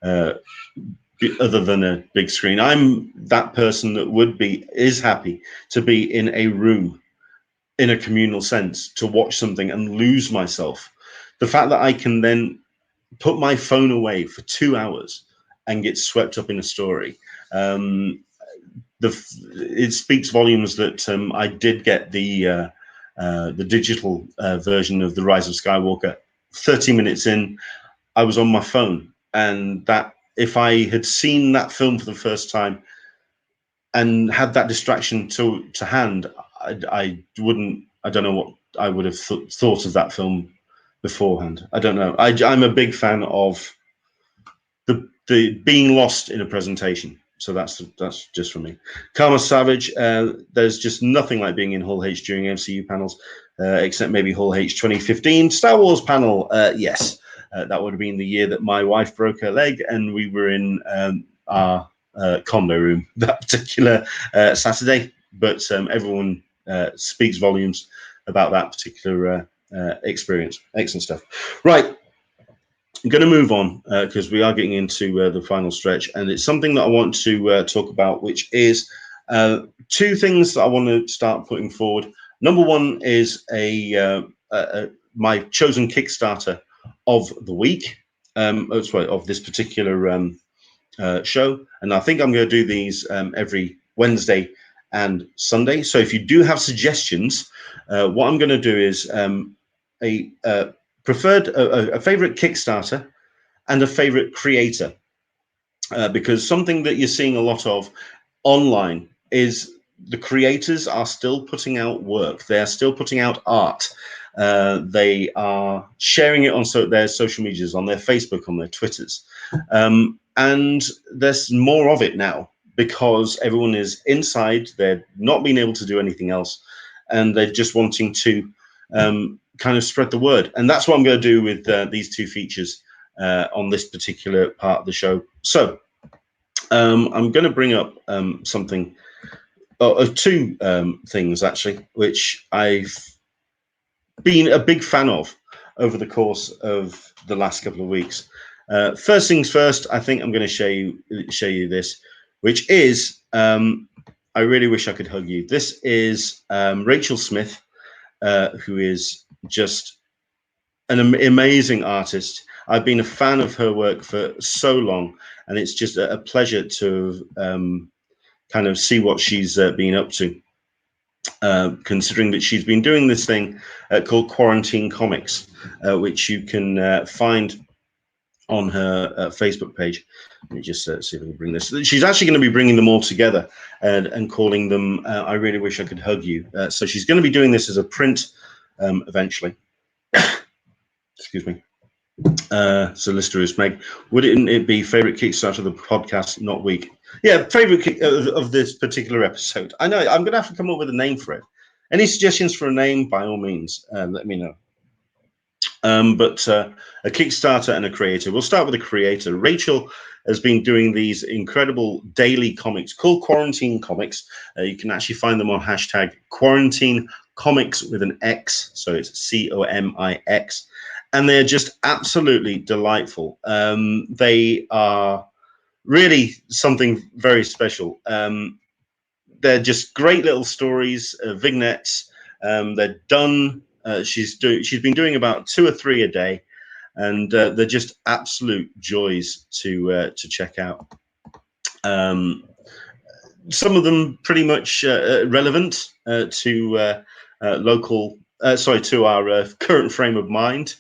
other than a big screen. I'm that person that is happy to be in a room in a communal sense to watch something and lose myself. The fact that I can then put my phone away for 2 hours and get swept up in a story. It speaks volumes that I did get the digital version of The Rise of Skywalker. 30 minutes in, I was on my phone, and that if I had seen that film for the first time and had that distraction to hand, I wouldn't. I don't know what I would have thought of that film beforehand. I don't know. I'm a big fan of the being lost in a presentation. So that's just for me. Karma Savage, there's just nothing like being in Hull H during MCU panels, except maybe Hull H 2015 Star Wars panel. Yes, that would have been the year that my wife broke her leg, and we were in our condo room that particular Saturday. But everyone speaks volumes about that particular experience. Excellent stuff. Right. I'm going to move on because we are getting into the final stretch, and it's something that I want to talk about, which is two things that I want to start putting forward. Number one is my chosen Kickstarter of the week, of this particular show, and I think I'm going to do these every Wednesday and Sunday. So if you do have suggestions, what I'm going to do is a favorite Kickstarter and a favorite creator, because something that you're seeing a lot of online is the creators are still putting out work. They are still putting out art. They are sharing it on their social medias, on their Facebook, on their Twitters. And there's more of it now because everyone is inside. They're not being able to do anything else. And they're just wanting to kind of spread the word. And that's what I'm going to do with these two features on this particular part of the show. So I'm going to bring up something, two things actually, which I've been a big fan of over the course of the last couple of weeks. First things first, I think I'm going to show you this, which is I really wish I could hug you. This is Rachel Smith, who is just an amazing artist. I've been a fan of her work for so long, and it's just a pleasure to kind of see what she's been up to, considering that she's been doing this thing called Quarantine Comics, which you can find on her Facebook page. Let me just see if I can bring this. She's actually going to be bringing them all together and calling them I Really Wish I Could Hug You. So she's going to be doing this as a print eventually. Excuse me. So Lister is Meg. Wouldn't it be favorite Kickstarter of the podcast, not week? Yeah, favorite of this particular episode. I know I'm going to have to come up with a name for it. Any suggestions for a name, by all means, let me know. But a Kickstarter and a creator. We'll start with a creator. Rachel has been doing these incredible daily comics called Quarantine Comics. You can actually find them on hashtag Quarantine Comics with an X. So it's COMIX. And they're just absolutely delightful. They are really something very special. They're just great little stories, vignettes. They're done. She's been doing about 2 or 3 a day, and they're just absolute joys to check out. Some of them pretty much relevant to to our current frame of mind.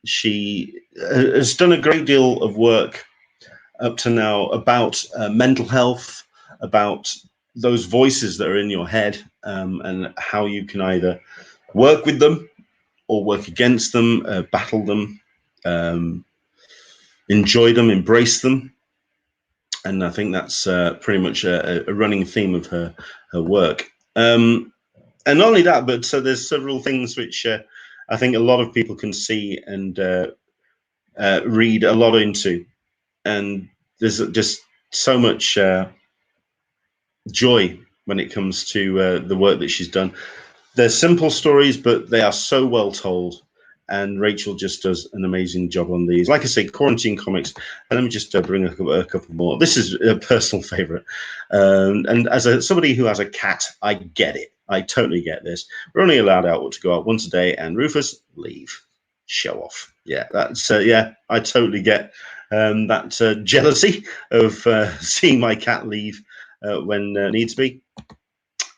She has done a great deal of work up to now about mental health, about those voices that are in your head, and how you can either work with them or work against them, battle them, enjoy them, embrace them. And I think that's pretty much a running theme of her work. And not only that, but so there's several things which I think a lot of people can see and read a lot into, and there's just so much joy when it comes to the work that she's done. They're simple stories, but they are so well told, and Rachel just does an amazing job on these. Like I say, Quarantine Comics, and let me just bring a couple more. This is a personal favorite, and as somebody who has a cat, I get it. I totally get this. We're only allowed out to go out once a day, and Rufus, leave. Show off. Yeah, that's yeah, I totally get that jealousy of seeing my cat leave when needs be.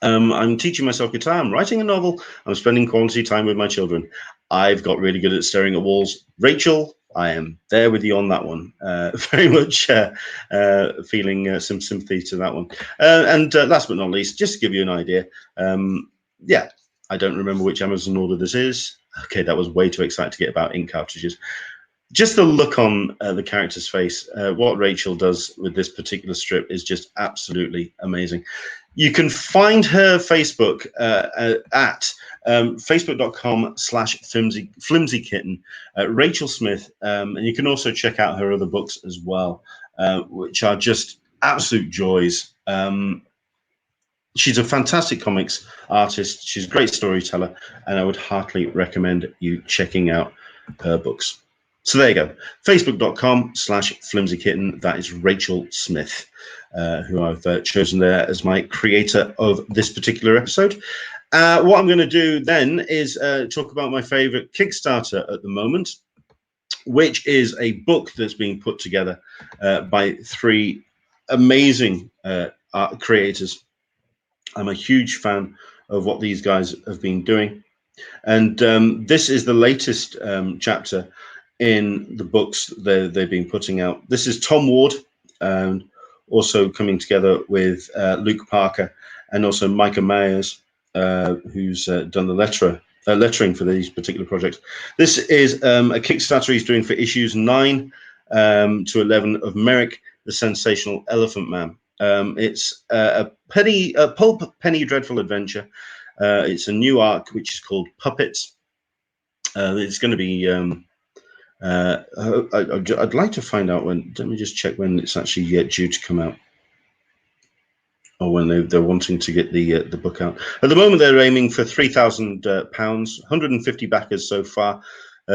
I'm teaching myself guitar. I'm writing a novel. I'm spending quality time with my children. I've got really good at staring at walls. Rachel, I am there with you on that one. Very much feeling some sympathy to that one. And last but not least, just to give you an idea, yeah, I don't remember which Amazon order this is. Okay, that was way too excited to get about ink cartridges. Just the look on the character's face, what Rachel does with this particular strip is just absolutely amazing. You can find her Facebook at facebook.com/flimsykitten, Rachel Smith, and you can also check out her other books as well, which are just absolute joys. She's a fantastic comics artist. She's a great storyteller, and I would heartily recommend you checking out her books. So there you go, facebook.com/flimsykitten. That is Rachel Smith, who I've chosen there as my creator of this particular episode. What I'm going to do then is talk about my favorite Kickstarter at the moment, which is a book that's being put together by three amazing art creators. I'm a huge fan of what these guys have been doing. And this is the latest chapter in the books they've been putting out. This is Tom Ward, and also coming together with Luke Parker and also Micah Myers, who's done the lettering for these particular projects. This is a Kickstarter he's doing for issues 9 to 11 of Merrick, the Sensational Elephant Man. It's a pulp penny dreadful adventure. It's a new arc which is called Puppets. It's going to be I'd like to find out when. Let me just check when it's actually due to come out, or when they're wanting to get the book out. At the moment, they're aiming for £3,000, 150 backers so far.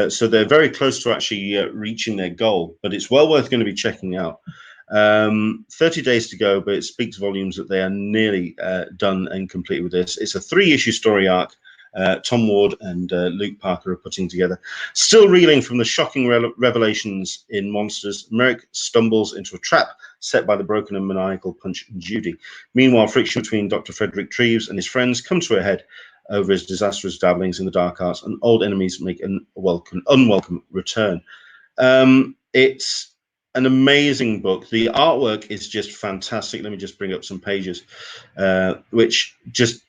So they're very close to actually reaching their goal. But it's well worth going to be checking out. 30 days to go, but it speaks volumes that they are nearly done and complete with this. It's a 3-issue story arc. Tom Ward and Luke Parker are putting together. Still reeling from the shocking revelations in Monsters, Merrick stumbles into a trap set by the broken and maniacal Punch Judy. Meanwhile, friction between Dr. Frederick Treves and his friends come to a head over his disastrous dabblings in the dark arts, and old enemies make an unwelcome return. It's an amazing book. The artwork is just fantastic. Let me just bring up some pages, which just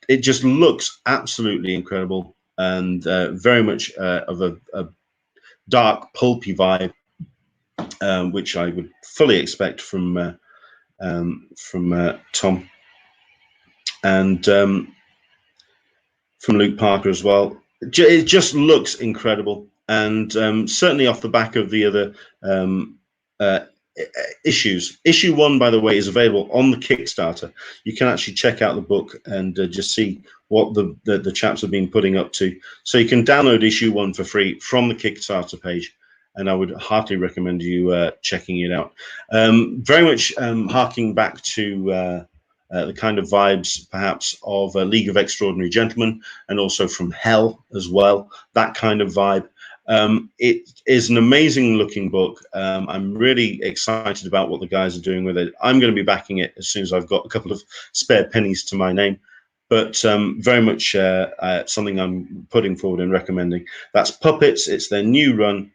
looks absolutely incredible, and very much of a dark, pulpy vibe, which I would fully expect from Tom and from Luke Parker as well. It just looks incredible, and certainly off the back of the other issues. Issue 1, by the way, is available on the Kickstarter. You can actually check out the book and just see what the chaps have been putting up to. So you can download issue 1 for free from the Kickstarter page, and I would heartily recommend you checking it out. Very much harking back to the kind of vibes perhaps of a League of Extraordinary Gentlemen, and also from Hell as well, that kind of vibe. It is an amazing looking book. I'm really excited about what the guys are doing with it. I'm going to be backing it as soon as I've got a couple of spare pennies to my name, but very much something I'm putting forward and recommending. That's Puppets. It's their new run,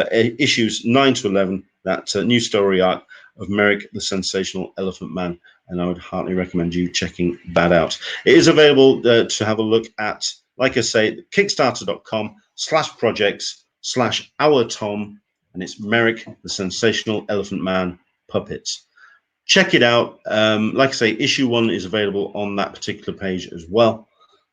issues 9 to 11, that new story arc of Merrick, the Sensational Elephant Man, and I would heartily recommend you checking that out. It is available to have a look at, like I say, kickstarter.com/projects/OurTom, and it's Merrick, the Sensational Elephant Man Puppets. Check it out. Like I say, issue 1 is available on that particular page as well.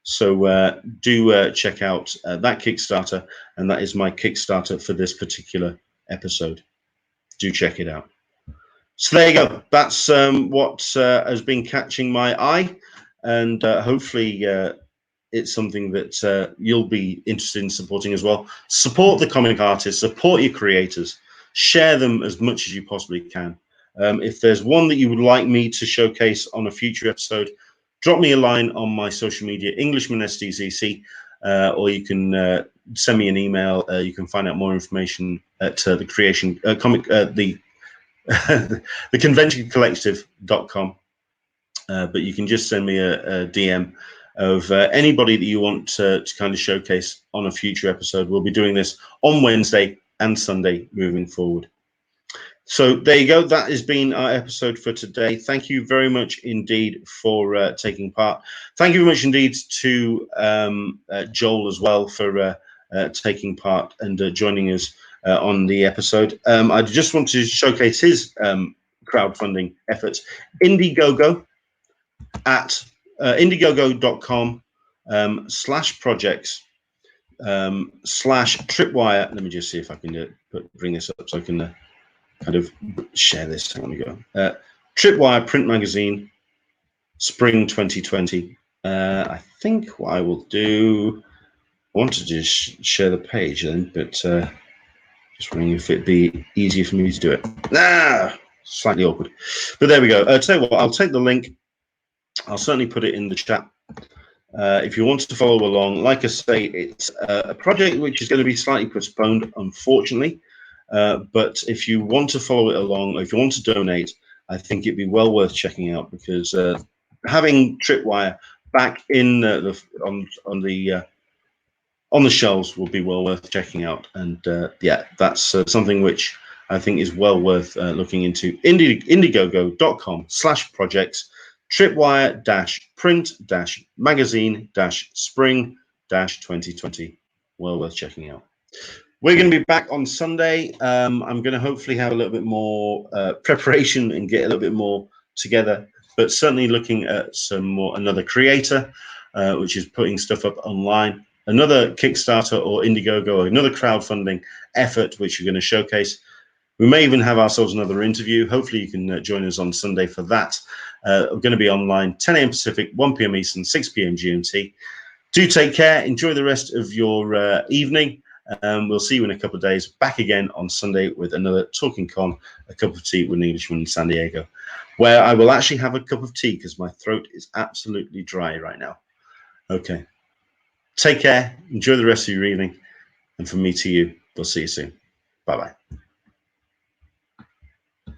So do check out that Kickstarter, and that is my Kickstarter for this particular episode. Do check it out. So there you go. That's what has been catching my eye, and hopefully it's something that you'll be interested in supporting as well. Support the comic artists, support your creators, share them as much as you possibly can. If there's one that you would like me to showcase on a future episode, drop me a line on my social media, Englishman SDCC, or you can send me an email. You can find out more information at the creation comic the conventioncollective.com. But you can just send me a DM of anybody that you want to kind of showcase on a future episode. We'll be doing this on Wednesday and Sunday moving forward. So there you go. That has been our episode for today. Thank you very much indeed for taking part. Thank you very much indeed to Joel as well for taking part and joining us on the episode. I just want to showcase his crowdfunding efforts. Indiegogo at indiegogo.com/projects /tripwire. Let me just see if I can bring this up so I can kind of share this. Hang on, we go. Tripwire print magazine, spring 2020. I think what I will do, I want to just share the page then, but just wondering if it'd be easier for me to do it. Slightly awkward, but there we go. Tell you what, I'll take the link. I'll certainly put it in the chat. If you want to follow along, like I say, it's a project which is going to be slightly postponed, unfortunately. But if you want to follow it along, or if you want to donate, I think it'd be well worth checking out, because having Tripwire back in on the shelves will be well worth checking out. And yeah, that's something which I think is well worth looking into. Indiegogo.com/projects tripwire-print-magazine-spring-2020. Well worth checking out. We're going to be back on Sunday. I'm going to hopefully have a little bit more preparation and get a little bit more together, but certainly looking at another creator, which is putting stuff up online, another Kickstarter or Indiegogo, or another crowdfunding effort, which we're going to showcase. We may even have ourselves another interview. Hopefully you can join us on Sunday for that. We're going to be online 10 a.m. Pacific, 1 p.m. Eastern, 6 p.m. GMT. Do take care. Enjoy the rest of your evening. We'll see you in a couple of days. Back again on Sunday with another Talkin Con, a cup of tea with an Englishman in San Diego, where I will actually have a cup of tea because my throat is absolutely dry right now. Okay. Take care. Enjoy the rest of your evening. And from me to you, we'll see you soon. Bye-bye.